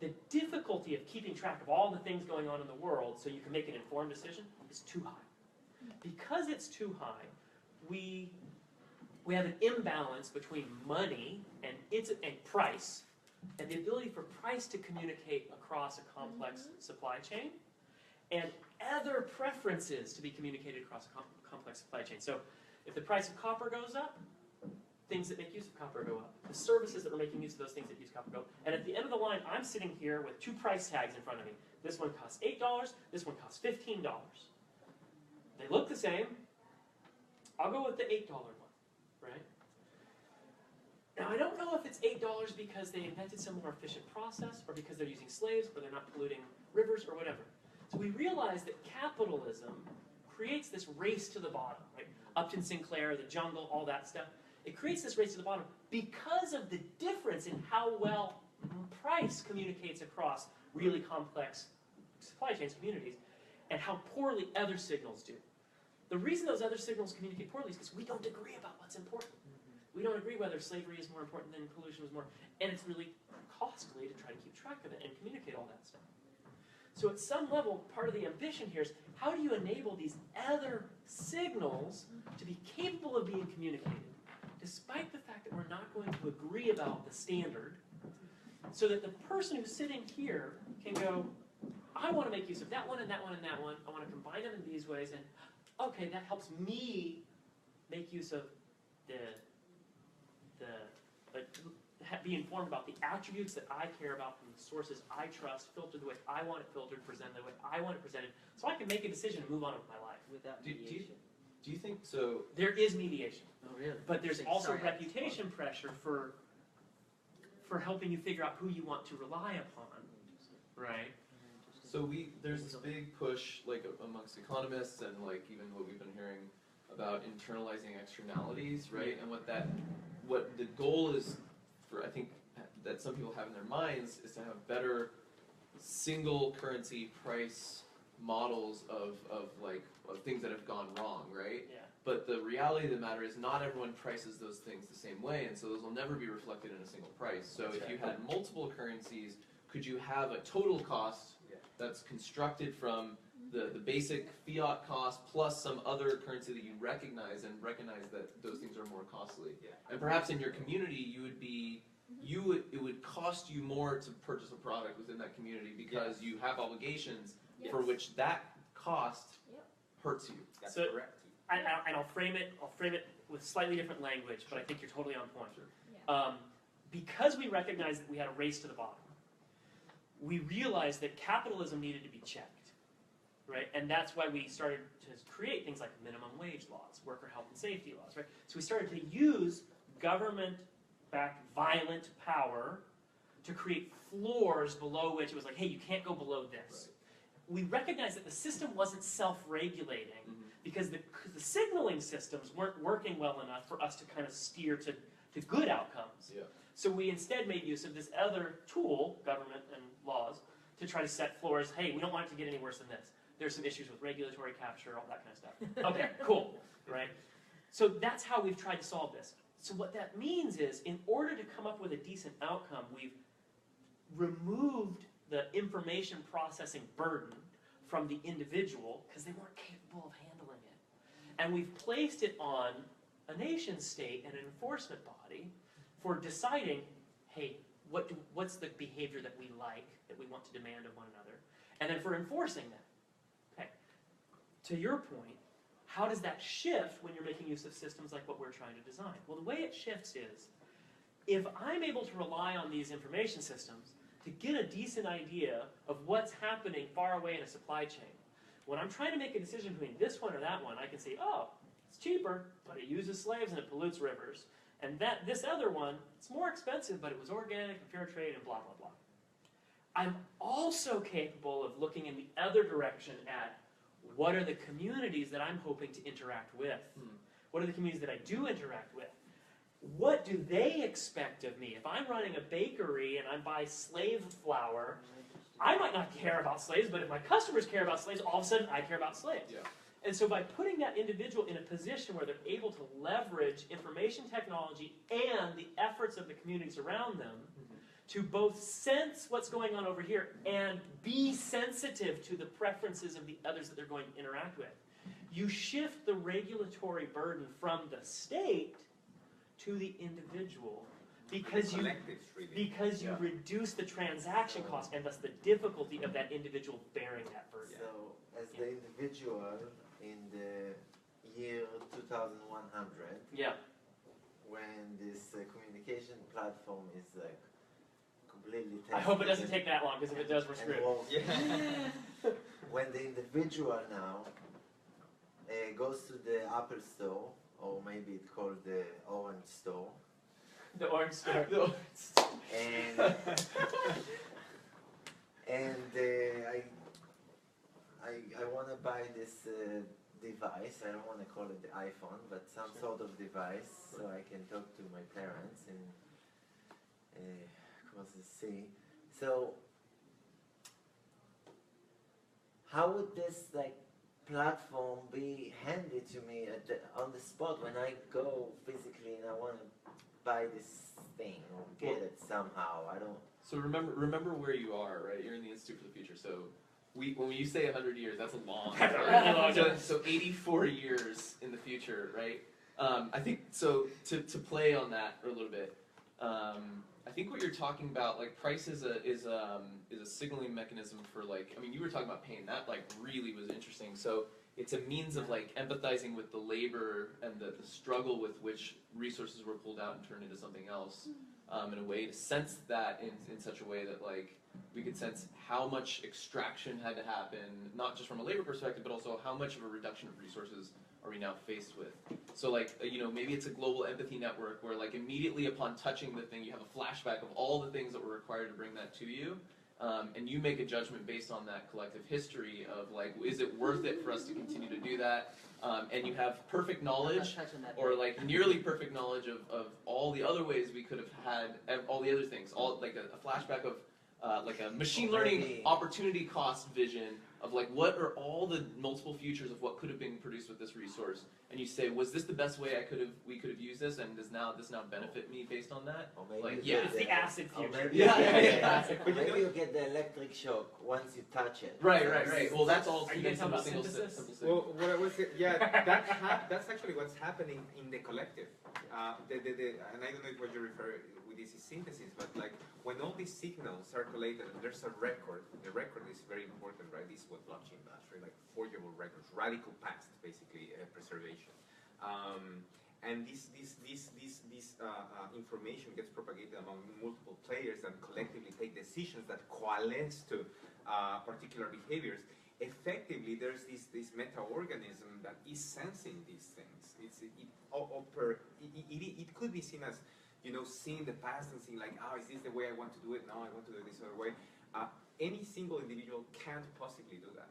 the difficulty of keeping track of all the things going on in the world so you can make an informed decision is too high. Because it's too high, we have an imbalance between money and price, and the ability for price to communicate across a complex supply chain, and other preferences to be communicated across a complex supply chain. So if the price of copper goes up, things that make use of copper go up. The services that are making use of those things that use copper go up. And at the end of the line, I'm sitting here with two price tags in front of me. This one costs $8, this one costs $15. They look the same. I'll go with the $8 one, right? Now, I don't know if it's $8 because they invented some more efficient process, or because they're using slaves, or they're not polluting rivers, or whatever. So we realize that capitalism creates this race to the bottom, right? Upton Sinclair, the jungle, all that stuff. It creates this race to the bottom because of the difference in how well price communicates across really complex supply chains, communities, and how poorly other signals do. The reason those other signals communicate poorly is because we don't agree about what's important. We don't agree whether slavery is more important than pollution was more, and it's really costly to try to keep track of it and communicate all that stuff. So at some level, part of the ambition here is, how do you enable these other signals to be capable of being communicated, despite the fact that we're not going to agree about the standard, so that the person who's sitting here can go, I want to make use of that one and that one and that one. I want to combine them in these ways, and okay, that helps me make use of be informed about the attributes that I care about from the sources I trust, filtered the way I want it filtered, presented the way I want it presented, so I can make a decision and move on with my life. Without mediation. Do you think so? There is mediation. Oh, really? But there's also Sorry. reputation pressure for helping you figure out who you want to rely upon, right? So there's this big push, like amongst economists, and like even what we've been hearing about internalizing externalities, right? And what the goal is, for I think that some people have in their minds, is to have better single currency price models of things that have gone wrong, right? Yeah. But the reality of the matter is not everyone prices those things the same way, and so those will never be reflected in a single price. So if you had multiple currencies, could you have a total cost that's constructed from the basic fiat cost plus some other currency that you recognize, and recognize that those things are more costly? And perhaps in your community, it would cost you more to purchase a product within that community because you have obligations for which that cost hurts you. That's So- correct. And I'll frame it with slightly different language, but I think you're totally on point. Because we recognized that we had a race to the bottom, we realized that capitalism needed to be checked, right? And that's why we started to create things like minimum wage laws, worker health and safety laws, right? So we started to use government-backed violent power to create floors below which it was like, hey, you can't go below this. We recognized that the system wasn't self-regulating because the signaling systems weren't working well enough for us to kind of steer to good outcomes. Yeah. So we instead made use of this other tool, government and laws, to try to set floors. Hey, we don't want it to get any worse than this. There's some issues with regulatory capture, all that kind of stuff. Okay, cool, right? So that's how we've tried to solve this. So what that means is, in order to come up with a decent outcome, we've removed the information processing burden from the individual because they weren't capable of handling it. And we've placed it on a nation state and an enforcement body for deciding, hey, what's the behavior that we like, that we want to demand of one another, and then for enforcing that. Okay. To your point, how does that shift when you're making use of systems like what we're trying to design? Well, the way it shifts is, if I'm able to rely on these information systems to get a decent idea of what's happening far away in a supply chain, when I'm trying to make a decision between this one or that one, I can say, oh, it's cheaper, but it uses slaves and it pollutes rivers. And this other one, it's more expensive, but it was organic and fair trade and blah, blah, blah. I'm also capable of looking in the other direction at what are the communities that I'm hoping to interact with? What are the communities that I do interact with? What do they expect of me? If I'm running a bakery and I buy slave flour, I might not care about slaves, but if my customers care about slaves, all of a sudden I care about slaves. Yeah. And so by putting that individual in a position where they're able to leverage information technology and the efforts of the communities around them to both sense what's going on over here and be sensitive to the preferences of the others that they're going to interact with, you shift the regulatory burden from the state to the individual because you reduce the transaction cost and thus the difficulty of that individual bearing that burden. So, as the individual in the year 2100, when this communication platform is like completely tested, I hope it doesn't take that long, because if it does, we're screwed. When the individual now goes to the Apple store, or maybe it's called the Orange store. The Orange store. And I want to buy this device. I don't want to call it the iPhone, but some sort of device, so I can talk to my parents in across the sea. So, how would this platform be handed to me on the spot when I go physically and I want to buy this thing or get it somehow? I don't. So remember where you are, right? You're in the Institute for the Future. So when you say 100 years, that's a long time. So 84 years in the future, right? I think so. To play on that for a little bit, I think what you're talking about, like price is a signaling mechanism for you were talking about pain. That really was interesting. So it's a means of empathizing with the labor and the struggle with which resources were pulled out and turned into something else. In a way to sense that in such a way that we could sense how much extraction had to happen, not just from a labor perspective, but also how much of a reduction of resources are we now faced with. So maybe it's a global empathy network where immediately upon touching the thing, you have a flashback of all the things that were required to bring that to you. And you make a judgment based on that collective history of is it worth it for us to continue to do that? And you have perfect knowledge, or nearly perfect knowledge of all the other ways we could have had all the other things, all a flashback of a machine learning opportunity cost vision of what are all the multiple futures of what could have been produced with this resource, and you say, was this the best way we could have used this, and does this benefit me based on that? Or maybe it's the acid future. Maybe you get the electric shock once you touch it. Right. Well, that's all. Are you going to talk about synthesis? Well, what I was that's actually what's happening in the collective. And I don't know what you refer with this is synthesis, but when all these signals are collated, there's a record. The record is very important, right? This is what blockchain does, right? Forgeable records, radical past, basically preservation. And this information gets propagated among multiple players and collectively take decisions that coalesce to particular behaviors. Effectively, there's this meta-organism that is sensing these things. It could be seen as, seeing the past and seeing is this the way I want to do it? No, I want to do it this other way. Any single individual can't possibly do that.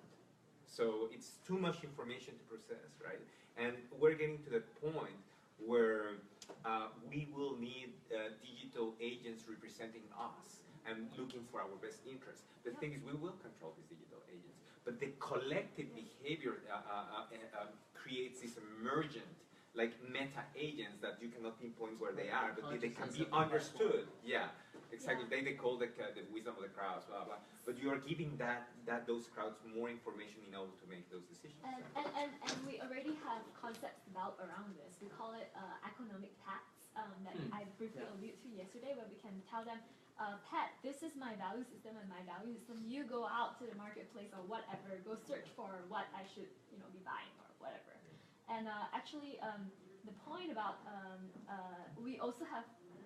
So it's too much information to process, right? And we're getting to the point where we will need digital agents representing us and looking for our best interests. The thing is, we will control these digital agents, but the collective behavior creates this emergent, meta agents that you cannot pinpoint where they are, but they can be understood. Yeah, exactly. They call the wisdom of the crowds, blah blah. But you are giving those crowds more information in order to make those decisions. And we already have concepts developed around this. We call it economic pacts that I briefly alluded to yesterday, where we can tell them, Pat, this is my value system and my value system. You go out to the marketplace or whatever, go search for what I should be buying or whatever. And actually, the point about we also have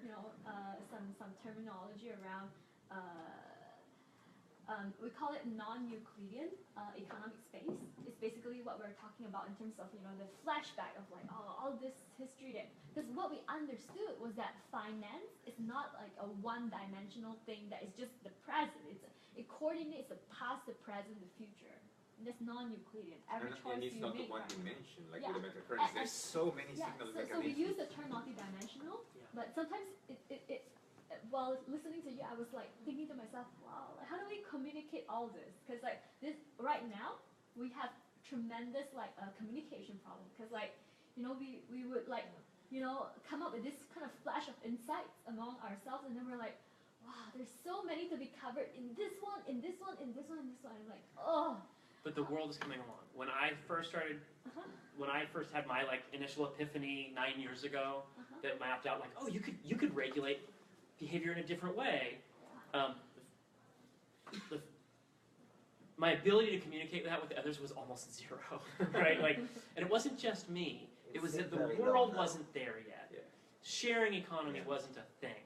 some terminology around. We call it non-Euclidean economic space. It's basically what we're talking about in terms of the flashback of like all this history that, because what we understood was that finance is not like a one-dimensional thing that is just the present. It coordinates the past, the present, the future. And that's non-Euclidean. Every choice and it's you not make. the one dimension like Yeah. with the metacurrency. There's so many signal So we mechanisms. use the term multidimensional, but sometimes while listening to you, I was like thinking to myself, wow, like, how do we communicate all this? Because like this right now, we have tremendous like communication problem. Because like we would like come up with this kind of flash of insights among ourselves, and then we're like, wow, there's so many to be covered in this one, in this one, in this one, in this one. I'm like, oh. But the world is coming along. When I first started, when I first had my like initial epiphany 9 years ago, that mapped out like, oh, you could regulate behavior in a different way. My ability to communicate that with others was almost zero, right? Like, and it wasn't just me. It was that the world wasn't there yet. Yeah. Sharing economy wasn't a thing,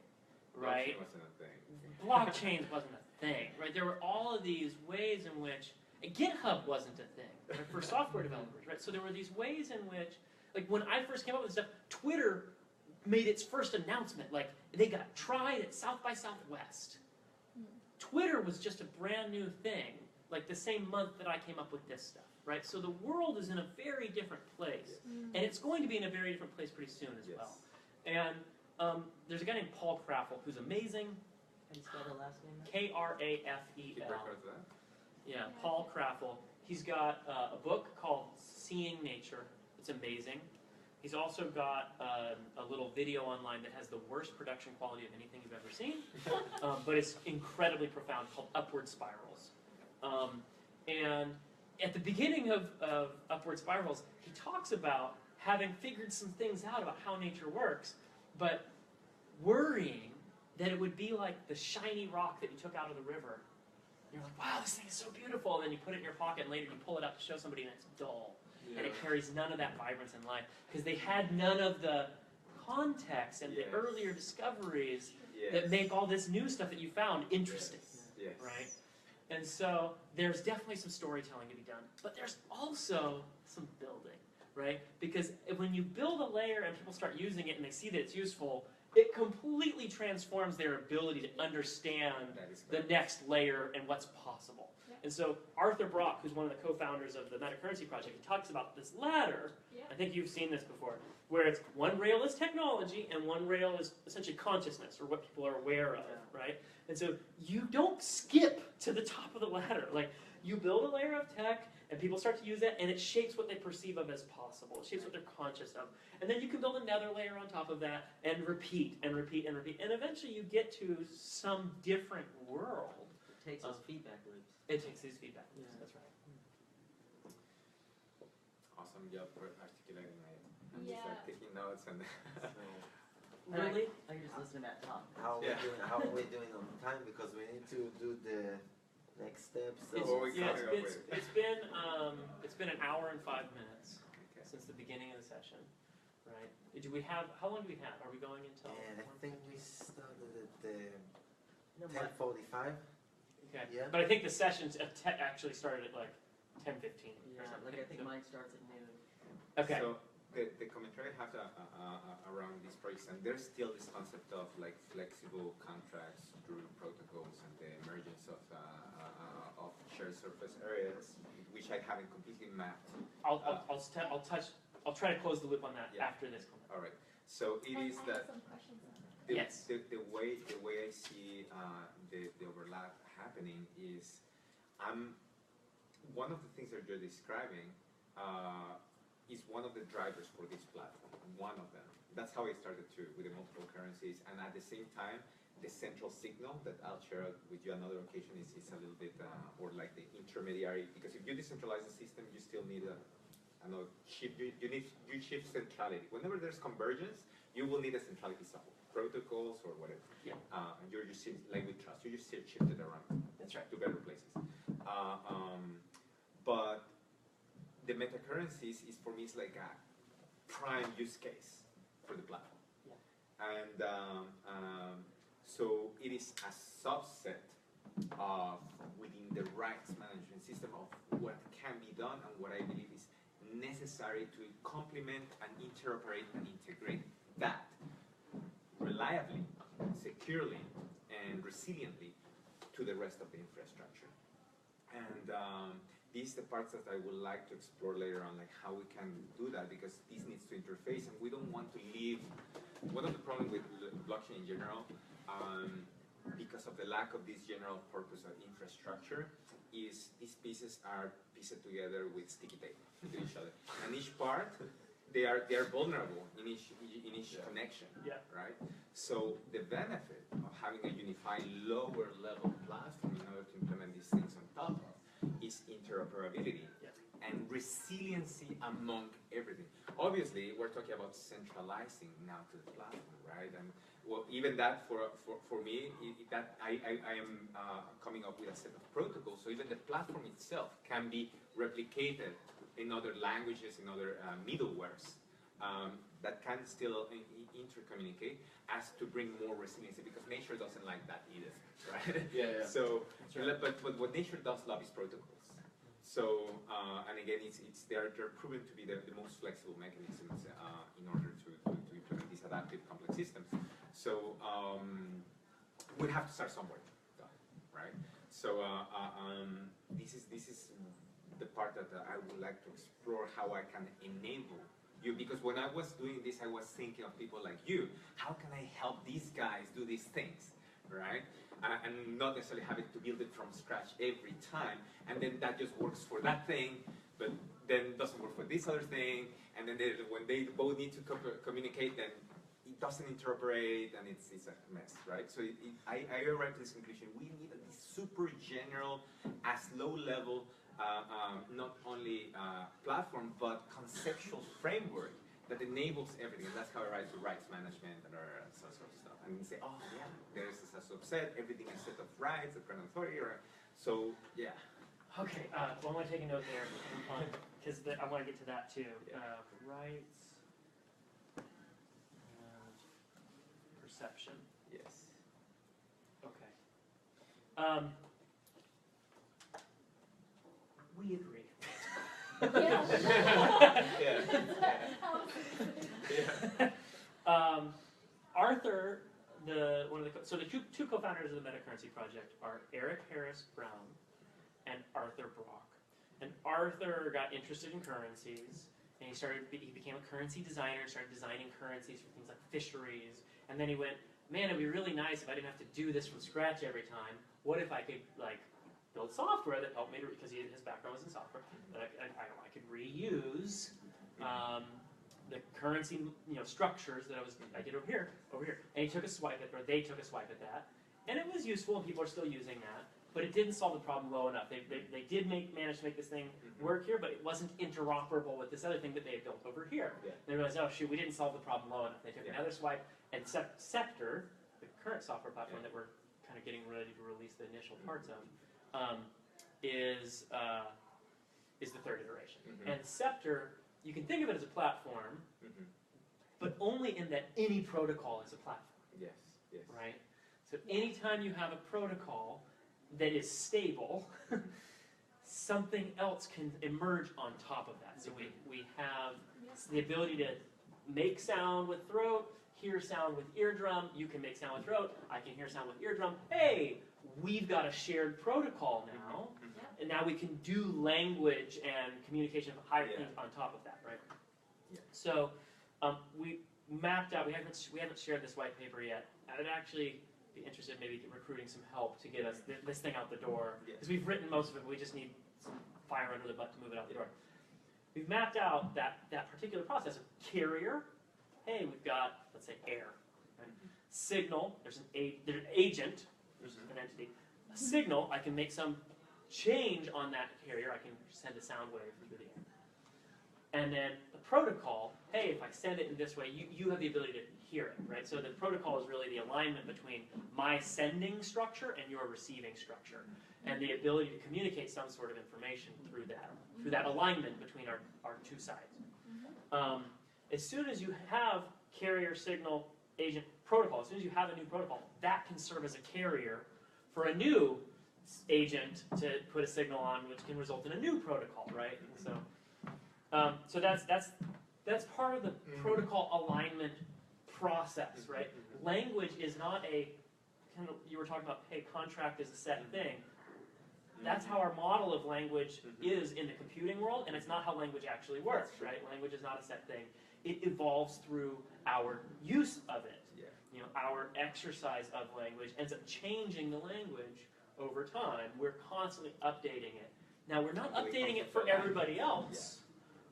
right? Blockchain wasn't a thing. Blockchains wasn't a thing, right? There were all of these ways in which GitHub wasn't a thing, right, for software developers, right? So there were these ways in which, like when I first came up with this stuff, Twitter made its first announcement. Like they got tried at South by Southwest. Twitter was just a brand new thing, like the same month that I came up with this stuff, right? So the world is in a very different place, and it's going to be in a very different place pretty soon as well. And there's a guy named Paul Kraffel who's amazing. Can you spell the last name? K-R-A-F-E-L. Yeah, Paul Kraffel. He's got a book called Seeing Nature. It's amazing. He's also got a little video online that has the worst production quality of anything you've ever seen, but it's incredibly profound, called Upward Spirals. And at the beginning of Upward Spirals, he talks about having figured some things out about how nature works, but worrying that it would be like the shiny rock that you took out of the river. You're like, wow, this thing is so beautiful. And then you put it in your pocket, and later you pull it out to show somebody, and it's dull. Yeah. And it carries none of that vibrance in life. Because they had none of the context and the earlier discoveries that make all this new stuff that you found interesting. Yes. Right? And so there's definitely some storytelling to be done. But there's also some building, right? Because when you build a layer and people start using it and they see that it's useful, it completely transforms their ability to understand the next layer and what's possible. Yeah. And so Arthur Brock, who's one of the co-founders of the Metacurrency project, he talks about this ladder. Yeah. I think you've seen this before, where it's one rail is technology and one rail is essentially consciousness, or what people are aware of, right? And so you don't skip to the top of the ladder. Like, you build a layer of tech, and people start to use it, and it shapes what they perceive of as possible. It shapes what they're conscious of. And then you can build another layer on top of that, and repeat, and repeat, and repeat. And eventually you get to some different world. It takes those feedback loops. It takes these feedback loops, that's right. Awesome job for articulating it. I'm just like taking notes and... Really? I can just listen to Matt talk. How are we doing on time? Because we need to do the next steps. So It's been an hour and 5 minutes since the beginning of the session, right? How long do we have? Are we going until? And I think we started at 10:45. Okay. Yeah. But I think the sessions actually started at like 10:15. Yeah, like I think mine starts at noon. Okay. So the commentary I have around these projects, and there's still this concept of like flexible contracts through protocols and the emergence of shared surface areas, which I haven't completely mapped. I'll try to close the loop on that after this comment. All right. So it is that some questions on that. the way I see the overlap happening is, one of the things that you're describing is one of the drivers for this platform. One of them. That's how I started too, with the multiple currencies, and at the same time, the central signal that I'll share with you another occasion is a little bit, or like the intermediary, because if you decentralize the system, you still need you shift centrality. Whenever there's convergence, you will need a centrality somewhere, protocols or whatever. Yeah. And you're just, like with trust, you just shift it around. That's right. To better places. But the metacurrencies is, for me, it's like a prime use case for the platform. Yeah. And so it is a subset of within the rights management system of what can be done and what I believe is necessary to complement and interoperate and integrate that reliably, securely, and resiliently to the rest of the infrastructure. And these are the parts that I would like to explore later on, like how we can do that, because this needs to interface, and we don't want to leave. One of the problems with blockchain in general, because of the lack of this general purpose of infrastructure, is these pieces are pieced together with sticky tape to each other, and each part they are vulnerable in each connection, right? So the benefit of having a unified lower level platform in order to implement these things on top of is interoperability and resiliency among everything. Obviously, we're talking about centralizing now to the platform, right? And well, even that for me, that I am coming up with a set of protocols. So even the platform itself can be replicated in other languages, in other middlewares that can still intercommunicate, as to bring more resiliency, because nature doesn't like that either, right? So, but what nature does love is protocols. So, and again, they're proven to be the most flexible mechanisms in order to implement these adaptive complex systems. So, we have to start somewhere, right? So, this is the part that I would like to explore, how I can enable you, because when I was doing this, I was thinking of people like you. How can I help these guys do these things, right? And not necessarily having to build it from scratch every time, and then that just works for that thing, but then doesn't work for this other thing, and then when they both need to communicate, then it doesn't interoperate, and it's a mess, right? So I arrived at this conclusion: we need a super general, as low level, not only platform, but conceptual framework that enables everything. And that's how I write to rights management and sort of stuff. And you say, oh yeah, there's a subset, everything is a set of rights, a current authority, right? So yeah. Okay, well, I want to take a note there, because I want to get to that too. Rights and perception. Yes. Okay. We agree. Arthur, so the two co-founders of the metacurrency project are Eric Harris Brown and Arthur Brock. And Arthur got interested in currencies, and he became a currency designer, started designing currencies for things like fisheries. And then he went, man, it'd be really nice if I didn't have to do this from scratch every time. What if I could build software that helped me because his background was in software, that I could reuse the currency structures that I did over here, and he took a swipe at, or they took a swipe at that, and it was useful, and people are still using that, but it didn't solve the problem low enough. They did manage to make this thing work here, but it wasn't interoperable with this other thing that they had built over here. And they realized, oh shoot, we didn't solve the problem low enough. They took another swipe, and Scepter, the current software platform that we're kind of getting ready to release the initial parts of, is the third iteration. And Scepter, you can think of it as a platform, but only in that any protocol is a platform. Yes. Right? So anytime you have a protocol that is stable, something else can emerge on top of that. So we have the ability to make sound with throat, hear sound with eardrum. You can make sound with throat. I can hear sound with eardrum. Hey, we've got a shared protocol now. And now we can do language and communication of higher things on top of that, right? So we mapped out. We haven't shared this white paper yet. I would actually be interested in maybe recruiting some help to get us this thing out the door, because we've written most of it. But we just need some fire under the butt to move it out the door. We've mapped out that particular process of carrier. Hey, we've got, let's say, air. Right? Signal. There's an agent. There's an entity. A signal. I can make some change on that carrier. I can send a sound wave through the air. And then the protocol, hey, if I send it in this way, you have the ability to hear it, right? So the protocol is really the alignment between my sending structure and your receiving structure, and the ability to communicate some sort of information through that alignment between our two sides. As soon as you have carrier, signal, agent protocol, as soon as you have a new protocol, that can serve as a carrier for a new agent to put a signal on, which can result in a new protocol, right? And so that's part of the protocol alignment process, right? Language is not a kind of, you were talking about, hey, contract is a set thing. That's how our model of language is in the computing world, and it's not how language actually works, right? Language is not a set thing. It evolves through our use of it. You know, our exercise of language ends up changing the language over time. We're constantly updating it. Now, we're not updating it for everybody else.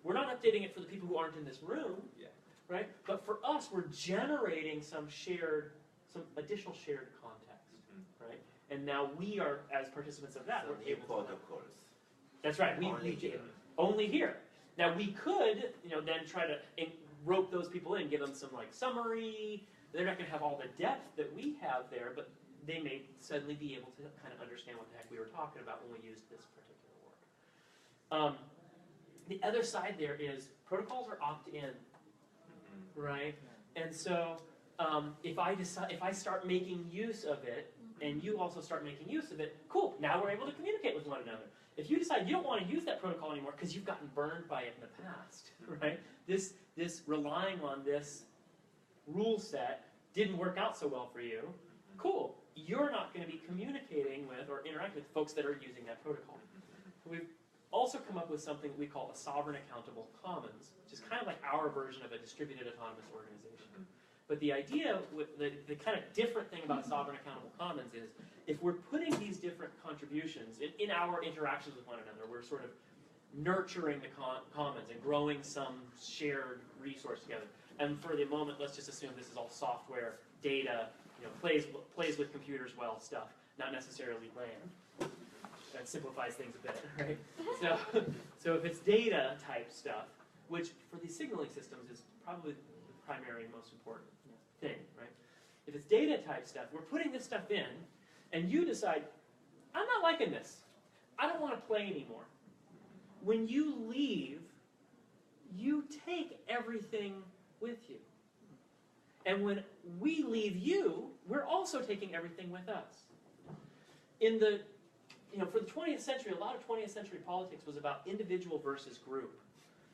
We're not updating it for the people who aren't in this room, right? But for us, we're generating some additional shared context, right? And now we are, as participants of that, we're able to. Protocols. That's right. Only here. Now we could, then try to rope those people in, give them some like summary. They're not going to have all the depth that we have there, but they may suddenly be able to kind of understand what the heck we were talking about when we used this particular word. The other side there is protocols are opt-in, right? And so if I start making use of it, and you also start making use of it, cool, now we're able to communicate with one another. If you decide you don't want to use that protocol anymore because you've gotten burned by it in the past, right? This relying on this rule set didn't work out so well for you, cool. You're not going to be communicating with or interacting with folks that are using that protocol. We've also come up with something we call a sovereign accountable commons, which is kind of like our version of a distributed autonomous organization. But the idea, the kind of different thing about a sovereign accountable commons is if we're putting these different contributions in our interactions with one another, we're sort of nurturing the commons and growing some shared resource together. And for the moment, let's just assume this is all software, data, plays with computers well stuff, not necessarily land. That simplifies things a bit, right? So if it's data type stuff, which for these signaling systems is probably the primary and most important thing, right? If it's data type stuff, we're putting this stuff in, and you decide, I'm not liking this. I don't want to play anymore. When you leave, you take everything with you. And when we leave you, we're also taking everything with us. For the 20th century, a lot of 20th century politics was about individual versus group.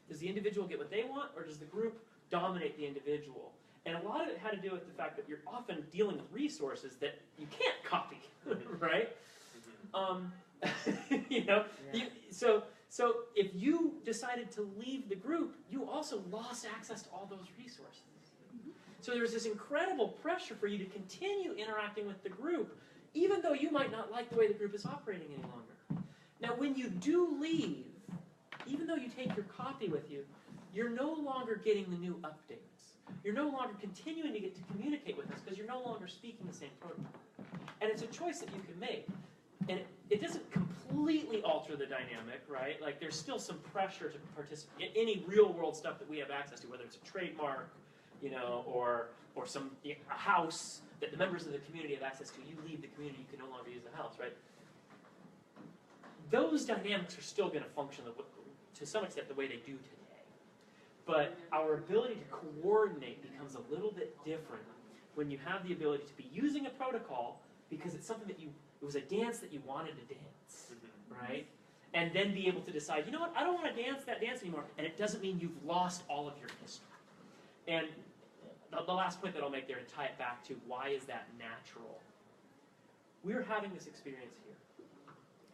Does the individual get what they want, or does the group dominate the individual? And a lot of it had to do with the fact that you're often dealing with resources that you can't copy, right? So if you decided to leave the group, you also lost access to all those resources. So there's this incredible pressure for you to continue interacting with the group, even though you might not like the way the group is operating any longer. Now, when you do leave, even though you take your copy with you, you're no longer getting the new updates. You're no longer continuing to get to communicate with us because you're no longer speaking the same protocol. And it's a choice that you can make. And it doesn't completely alter the dynamic, right? Like there's still some pressure to participate in any real world stuff that we have access to, whether it's a trademark, or some a house that the members of the community have access to. You leave the community, you can no longer use the house, right? Those dynamics are still going to function to some extent the way they do today. But our ability to coordinate becomes a little bit different when you have the ability to be using a protocol because it's something that it was a dance that you wanted to dance, right? And then be able to decide, you know what, I don't want to dance that dance anymore. And it doesn't mean you've lost all of your history. And the last point that I'll make there to tie it back to why is that natural? We're having this experience here.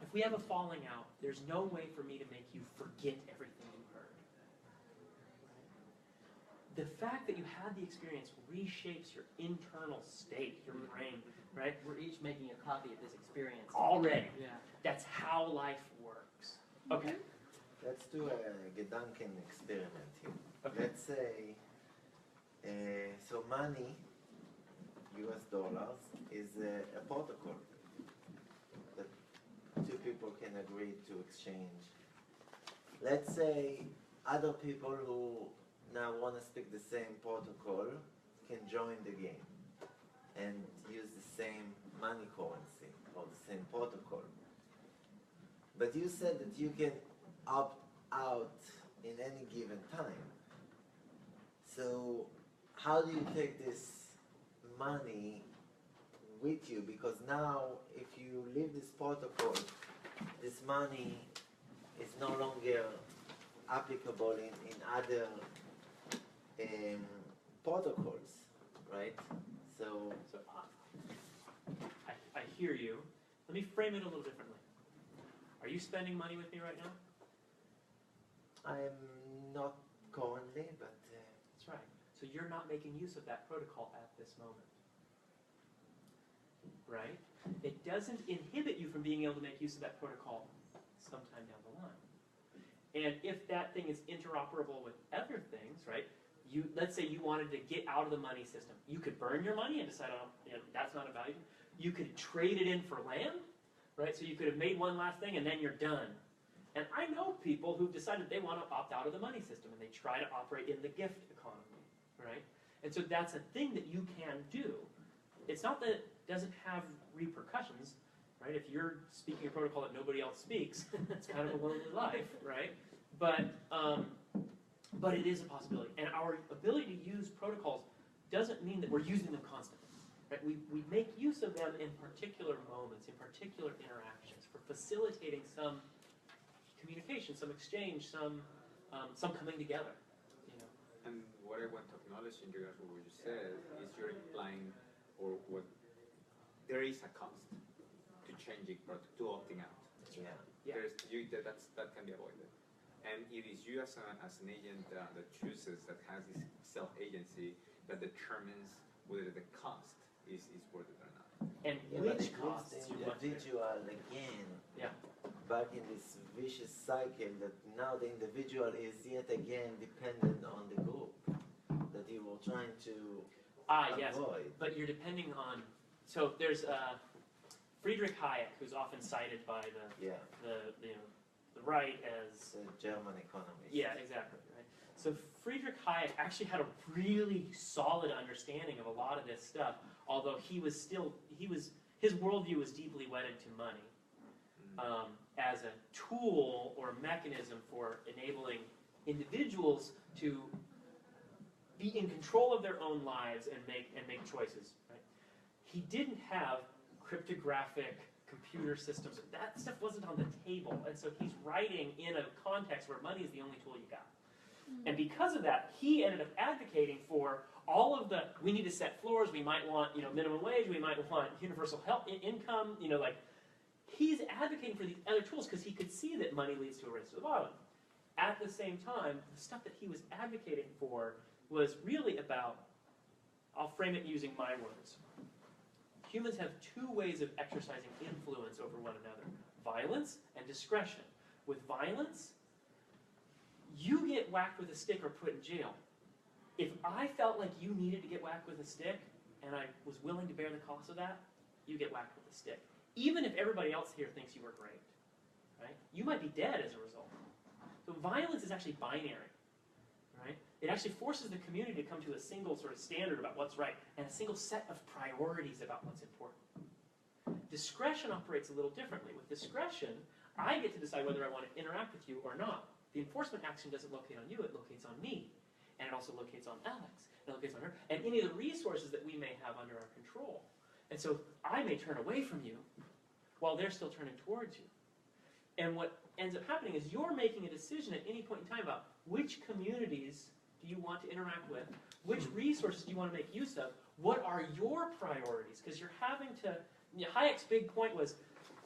If we have a falling out, there's no way for me to make you forget everything you heard. The fact that you had the experience reshapes your internal state, your brain, right? We're each making a copy of this experience. Already. Yeah. That's how life works. Okay. Let's do a Gedanken experiment here. Okay. Let's say, so money, US dollars, is a protocol that two people can agree to exchange. Let's say other people who now want to speak the same protocol can join the game and use the same money currency or the same protocol. But you said that you can opt out in any given time. So how do you take this money with you, because now if you leave this protocol, this money is no longer applicable in other protocols, right? So I hear you. Let me frame it a little differently. Are you spending money with me right now? I'm not currently, but That's right. So you're not making use of that protocol at this moment. Right? It doesn't inhibit you from being able to make use of that protocol sometime down the line. And if that thing is interoperable with other things, right? Let's say you wanted to get out of the money system. You could burn your money and decide, oh, that's not a value. You could trade it in for land, right? So you could have made one last thing and then you're done. And I know people who've decided they want to opt out of the money system and they try to operate in the gift economy, right? And so that's a thing that you can do. It's not that it doesn't have repercussions, right? If you're speaking a protocol that nobody else speaks, it's kind of a lonely life, right? But it is a possibility. And our ability to use protocols doesn't mean that we're using them constantly. Right? We make use of them in particular moments, in particular interactions, for facilitating some communication, some exchange, some coming together. You know. And what I want to acknowledge in regards to what you said is you're implying, or what there is a cost to changing, to opting out. yeah. Yeah. That can be avoided. And it is you as an agent that chooses, that has this self-agency, that determines whether the cost is worth it or not. And Yeah, but which it costs leaves you the want to. individual again Yeah. back in this vicious cycle that now the individual is yet again dependent on the group that you were trying to Yes. avoid. But you're depending on. So there's Friedrich Hayek, who's often cited by Yeah, the right as. it's a German economist. Yeah, exactly. Right. So Friedrich Hayek actually had a really solid understanding of a lot of this stuff, although his worldview was deeply wedded to money as a tool or mechanism for enabling individuals to be in control of their own lives and make choices. Right? He didn't have cryptographic computer systems. That stuff wasn't on the table, and so he's writing in a context where money is the only tool you got. And because of that, he ended up advocating for all of the, we need to set floors, we might want, minimum wage, we might want universal health income, he's advocating for these other tools because he could see that money leads to a race to the bottom. At the same time, the stuff that he was advocating for was really about, I'll frame it using my words. Humans have two ways of exercising influence over one another: violence and discretion. With violence, you get whacked with a stick or put in jail. If I felt like you needed to get whacked with a stick, and I was willing to bear the cost of that, you get whacked with a stick. Even if everybody else here thinks you were great, right? You might be dead as a result. So violence is actually binary, right? It actually forces the community to come to a single sort of standard about what's right and a single set of priorities about what's important. Discretion operates a little differently. With discretion, I get to decide whether I want to interact with you or not. The enforcement action doesn't locate on you, it locates on me. And it also locates on Alex, and it locates on her, and any of the resources that we may have under our control. And so I may turn away from you while they're still turning towards you. And what ends up happening is you're making a decision at any point in time about which communities do you want to interact with, which resources do you want to make use of, what are your priorities? Because you're having to, Hayek's big point was,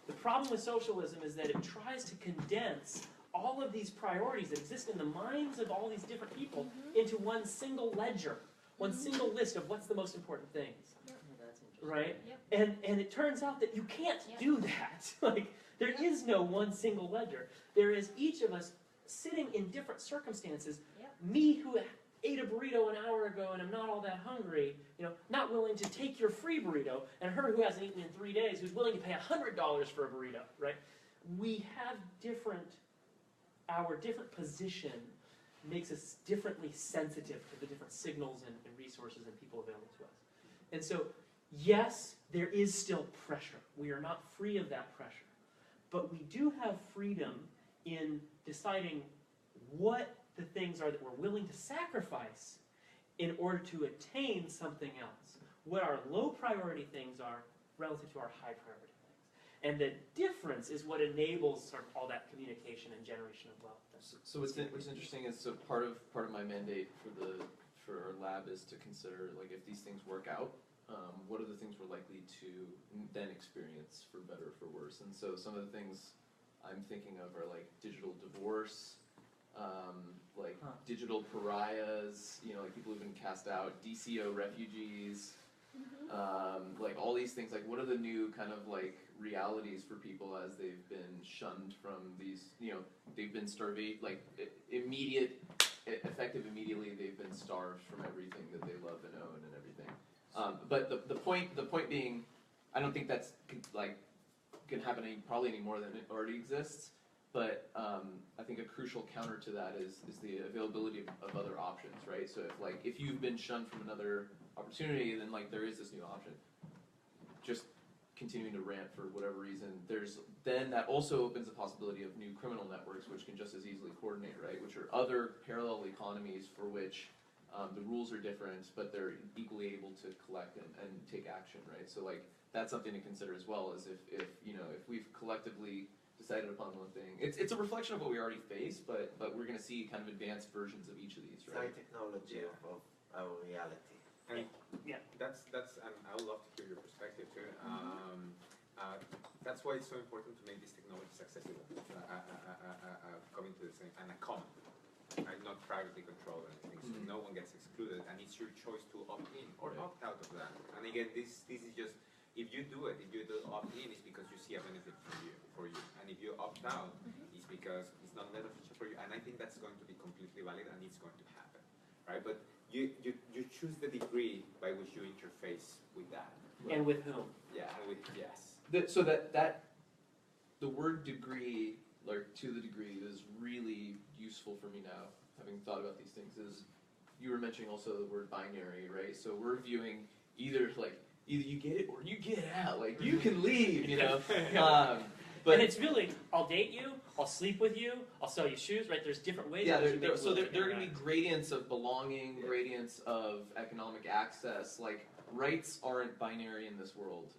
the problem with socialism is that it tries to condense all of these priorities that exist in the minds of all these different people into one single ledger, one single list of what's the most important things. That's interesting. Right? Yep. And it turns out that you can't do that. Like, there is no one single ledger. There is each of us sitting in different circumstances. Yep. Me who ate a burrito an hour ago and I'm not all that hungry, not willing to take your free burrito, and her who hasn't eaten in 3 days who's willing to pay $100 for a burrito, right? We have our different position makes us differently sensitive to the different signals and resources and people available to us. And so, yes, there is still pressure. We are not free of that pressure. But we do have freedom in deciding what the things are that we're willing to sacrifice in order to attain something else. what our low priority things are relative to our high priority things. And the difference is what enables sort of all that communication and generation of wealth. So what's interesting is, so part of my mandate for our lab is to consider, like, if these things work out, what are the things we're likely to then experience, for better or for worse? And so some of the things I'm thinking of are like digital divorce, like digital pariahs, you know, like people who've been cast out, DCO refugees, like all these things. Like, what are the new kind of like realities for people as they've been shunned from these, you know, they've been starved, like effective immediately, they've been starved from everything that they love and own and everything. But the point being, I don't think that's like can happen probably any more than it already exists. But I think a crucial counter to that is the availability of other options, right? So if you've been shunned from another opportunity, then like there is this new option. Just continuing to rant for whatever reason, then that also opens the possibility of new criminal networks, which can just as easily coordinate, right? Which are other parallel economies for which the rules are different, but they're equally able to collect and take action, right? So like that's something to consider as well, as if we've collectively decided upon one thing. It's a reflection of what we already face, but we're going to see kind of advanced versions of each of these, right? It's technology of our reality. And yeah, that's and I would love to hear your perspective too. That's why it's so important to make these technologies accessible, coming to the same and common, right? Not privately controlled or anything, so no one gets excluded, and it's your choice to opt in or opt out of that. And again, this is just, if you do opt in, it's because you see a benefit for you, and if you opt out, it's because it's not beneficial for you. And I think that's going to be completely valid, and it's going to happen, right? But you choose the degree by which you interface with that. and with whom? Yeah, and with yes. So that the word degree, like to the degree, is really useful for me now, having thought about these things. Is you were mentioning also the word binary, right? So we're viewing either you get it or you get out. Like you can leave, you know. But it's really, I'll date you, I'll sleep with you, I'll sell you shoes, right? There's different ways. Yeah, in which you make so there are going to be interact. gradients of belonging, gradients of economic access. Like rights aren't binary in this world.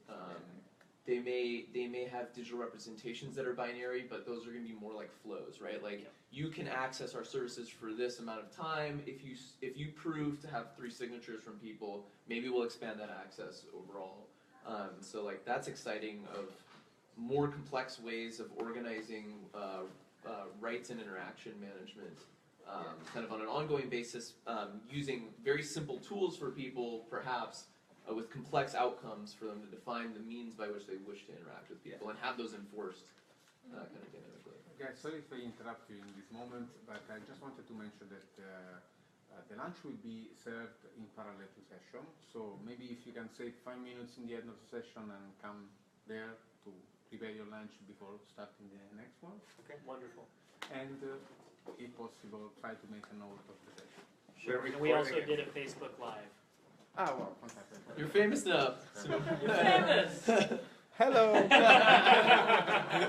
They may have digital representations that are binary, but those are going to be more like flows, right? Like you can access our services for this amount of time. If you prove to have 3 signatures from people, maybe we'll expand that access overall. So like that's exciting. Of more complex ways of organizing rights and interaction management, kind of on an ongoing basis, using very simple tools for people, perhaps, with complex outcomes for them to define the means by which they wish to interact with people and have those enforced kind of dynamically. Okay, sorry if I interrupt you in this moment, but I just wanted to mention that the lunch will be served in parallel to session, so maybe if you can save 5 minutes in the end of the session and come there to prepare your lunch before starting the next one. Okay, wonderful. And if possible, try to make a note of the session. Sure. And we also did a Facebook Live. Ah, well, fantastic. You're famous now. You're famous! Hello! That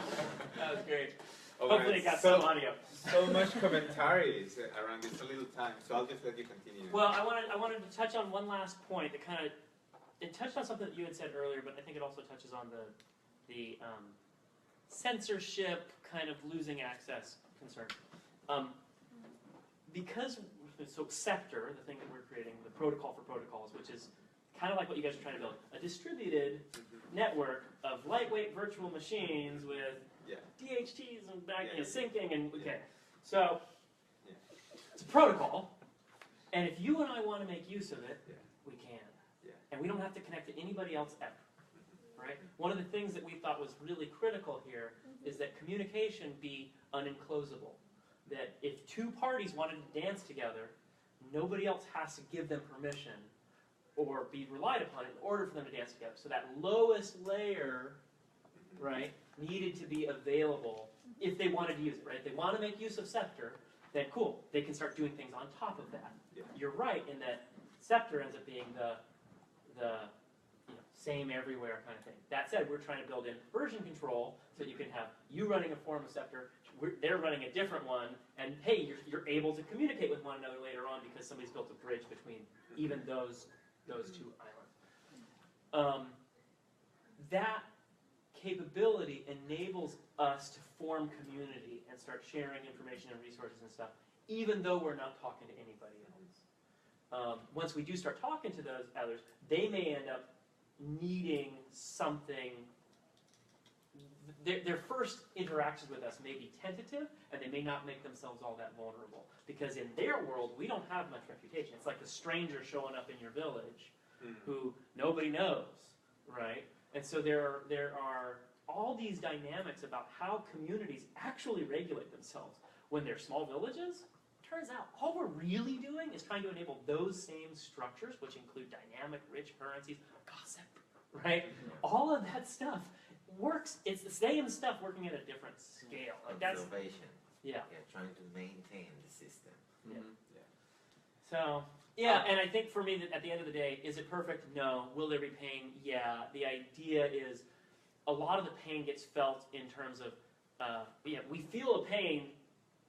was great. Hopefully it got some audio. So much commentaries around this, a little time, so I'll just let you continue. Well, I wanted to touch on one last point that kind of, it touched on something that you had said earlier, but I think it also touches on the censorship, kind of losing access concern. So Scepter, the thing that we're creating, the protocol for protocols, which is kind of like what you guys are trying to build, a distributed network of lightweight virtual machines with DHTs and syncing and so it's a protocol, and if you and I want to make use of it, we can, and we don't have to connect to anybody else ever. Right? One of the things that we thought was really critical here is that communication be unenclosable. That if 2 parties wanted to dance together, nobody else has to give them permission or be relied upon in order for them to dance together. So that lowest layer, right, needed to be available if they wanted to use it. Right? If they want to make use of Scepter, then cool, they can start doing things on top of that. You're right in that Scepter ends up being the same everywhere kind of thing. That said, we're trying to build in version control so that you can have you running a form of Scepter, they're running a different one, and hey, you're able to communicate with one another later on because somebody's built a bridge between even those 2 islands. that capability enables us to form community and start sharing information and resources and stuff, even though we're not talking to anybody else. Once we do start talking to those others, they may end up needing something. Their first interactions with us may be tentative, and they may not make themselves all that vulnerable. Because in their world, we don't have much reputation. It's like a stranger showing up in your village who nobody knows, right? And so there are all these dynamics about how communities actually regulate themselves. When they're small villages, turns out all we're really doing is trying to enable those same structures, which include dynamic, rich currencies, gossip, right? All of that stuff works. It's the same stuff working at a different scale. Like that's, Observation. yeah. Trying to maintain the system. Yeah. So, yeah, and I think for me, that at the end of the day, is it perfect? No. Will there be pain? Yeah. The idea is a lot of the pain gets felt in terms of, we feel a pain,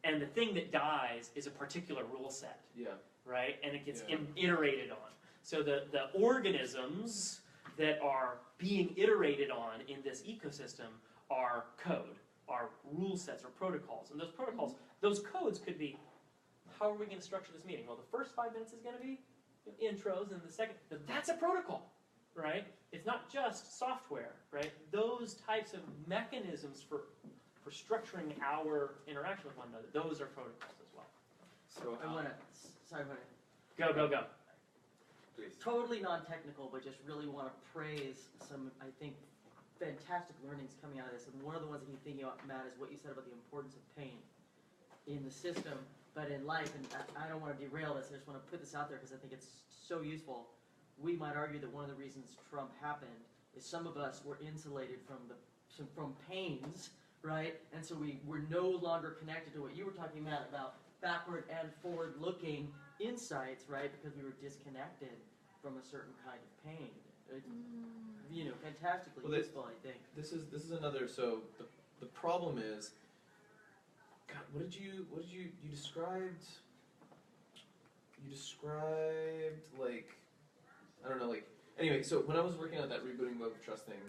and the thing that dies is a particular rule set. Yeah. Right? And it gets iterated on. So the organisms that are being iterated on in this ecosystem are code, are rule sets or protocols. And those protocols, those codes could be, how are we going to structure this meeting? Well, the first 5 minutes is going to be intros, and the second, that's a protocol, right? It's not just software, right? Those types of mechanisms for structuring our interaction with one another, those are protocols as well. So I want to, sorry, Go. please. totally non-technical, but just really want to praise some, I think, fantastic learnings coming out of this. And one of the ones that you're thinking about, Matt, is what you said about the importance of pain in the system, but in life. And I don't want to derail this. I just want to put this out there because I think it's so useful. We might argue that one of the reasons Trump happened is some of us were insulated from pains, right? And so we're no longer connected to what you were talking about backward and forward-looking insights, right? Because we were disconnected from a certain kind of pain. Fantastically useful, I think. This is another. So the problem is, God, what did you described? You described like, I don't know, like, anyway. So when I was working on that rebooting web of trust thing,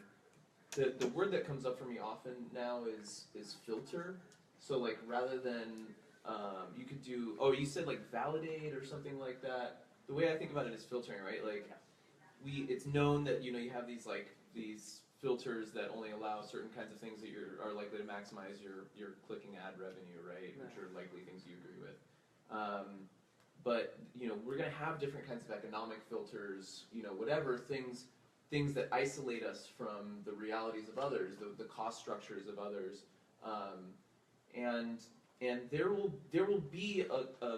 the word that comes up for me often now is filter. So like rather than you could do, you said like validate or something like that. The way I think about it is filtering, right? Like it's known that you have these filters that only allow certain kinds of things that are likely to maximize your clicking ad revenue, right? Which are likely things you agree with. But we're going to have different kinds of economic filters, whatever things that isolate us from the realities of others, the cost structures of others, and there will be a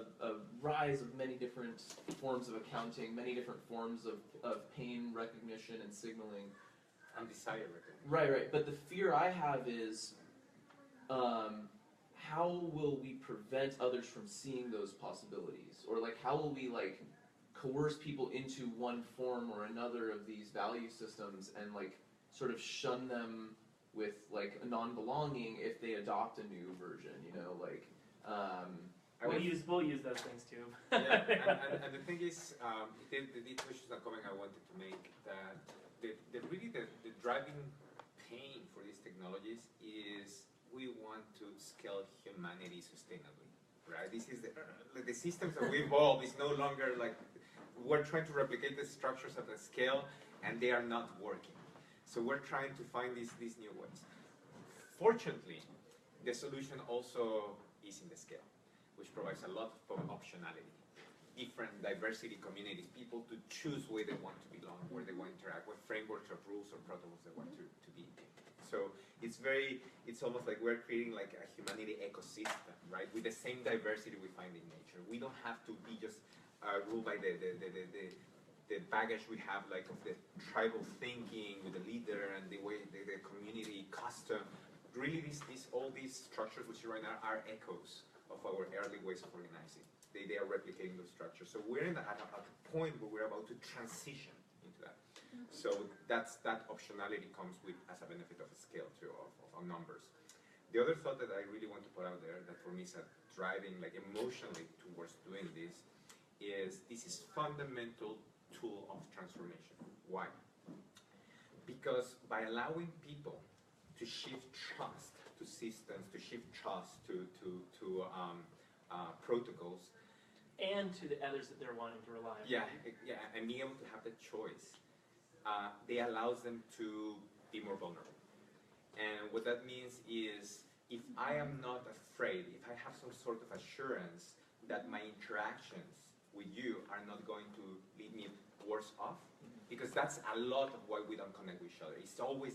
rise of many different forms of accounting, many different forms of pain recognition and signaling. And desire recognition. Right. But the fear I have is, how will we prevent others from seeing those possibilities? Or like, how will we coerce people into one form or another of these value systems and sort of shun them with a non-belonging if they adopt a new version, We'll use those things too. Yeah, and the thing is, the questions are coming. I wanted to make that the driving pain for these technologies is we want to scale humanity sustainably, right? This is the systems that we evolve is no longer we're trying to replicate the structures at a scale, and they are not working. So we're trying to find these new ways. Fortunately, the solution also is in the scale, which provides a lot of optionality. Different diversity communities, people to choose where they want to belong, where they want to interact, what frameworks of rules or protocols they want to be in. So it's almost like we're creating a humanity ecosystem, right? With the same diversity we find in nature. We don't have to be just ruled by the baggage we have of the tribal thinking with the leader and the way the community custom. Really, all these structures we see right now are echoes of our early ways of organizing. They are replicating those structures. So we're at a point where we're about to transition into that. So that optionality comes as a benefit of a scale too, of numbers. The other thought that I really want to put out there that for me is driving emotionally towards doing this is fundamental tool of transformation. Why? Because by allowing people to shift trust to systems, to shift trust to protocols, And to the others that they're wanting to rely on. yeah, and being able to have the choice, they allows them to be more vulnerable. And what that means is, if I am not afraid, if I have some sort of assurance that my interactions with you are not going to lead me worse off, because that's a lot of why we don't connect with each other. It's always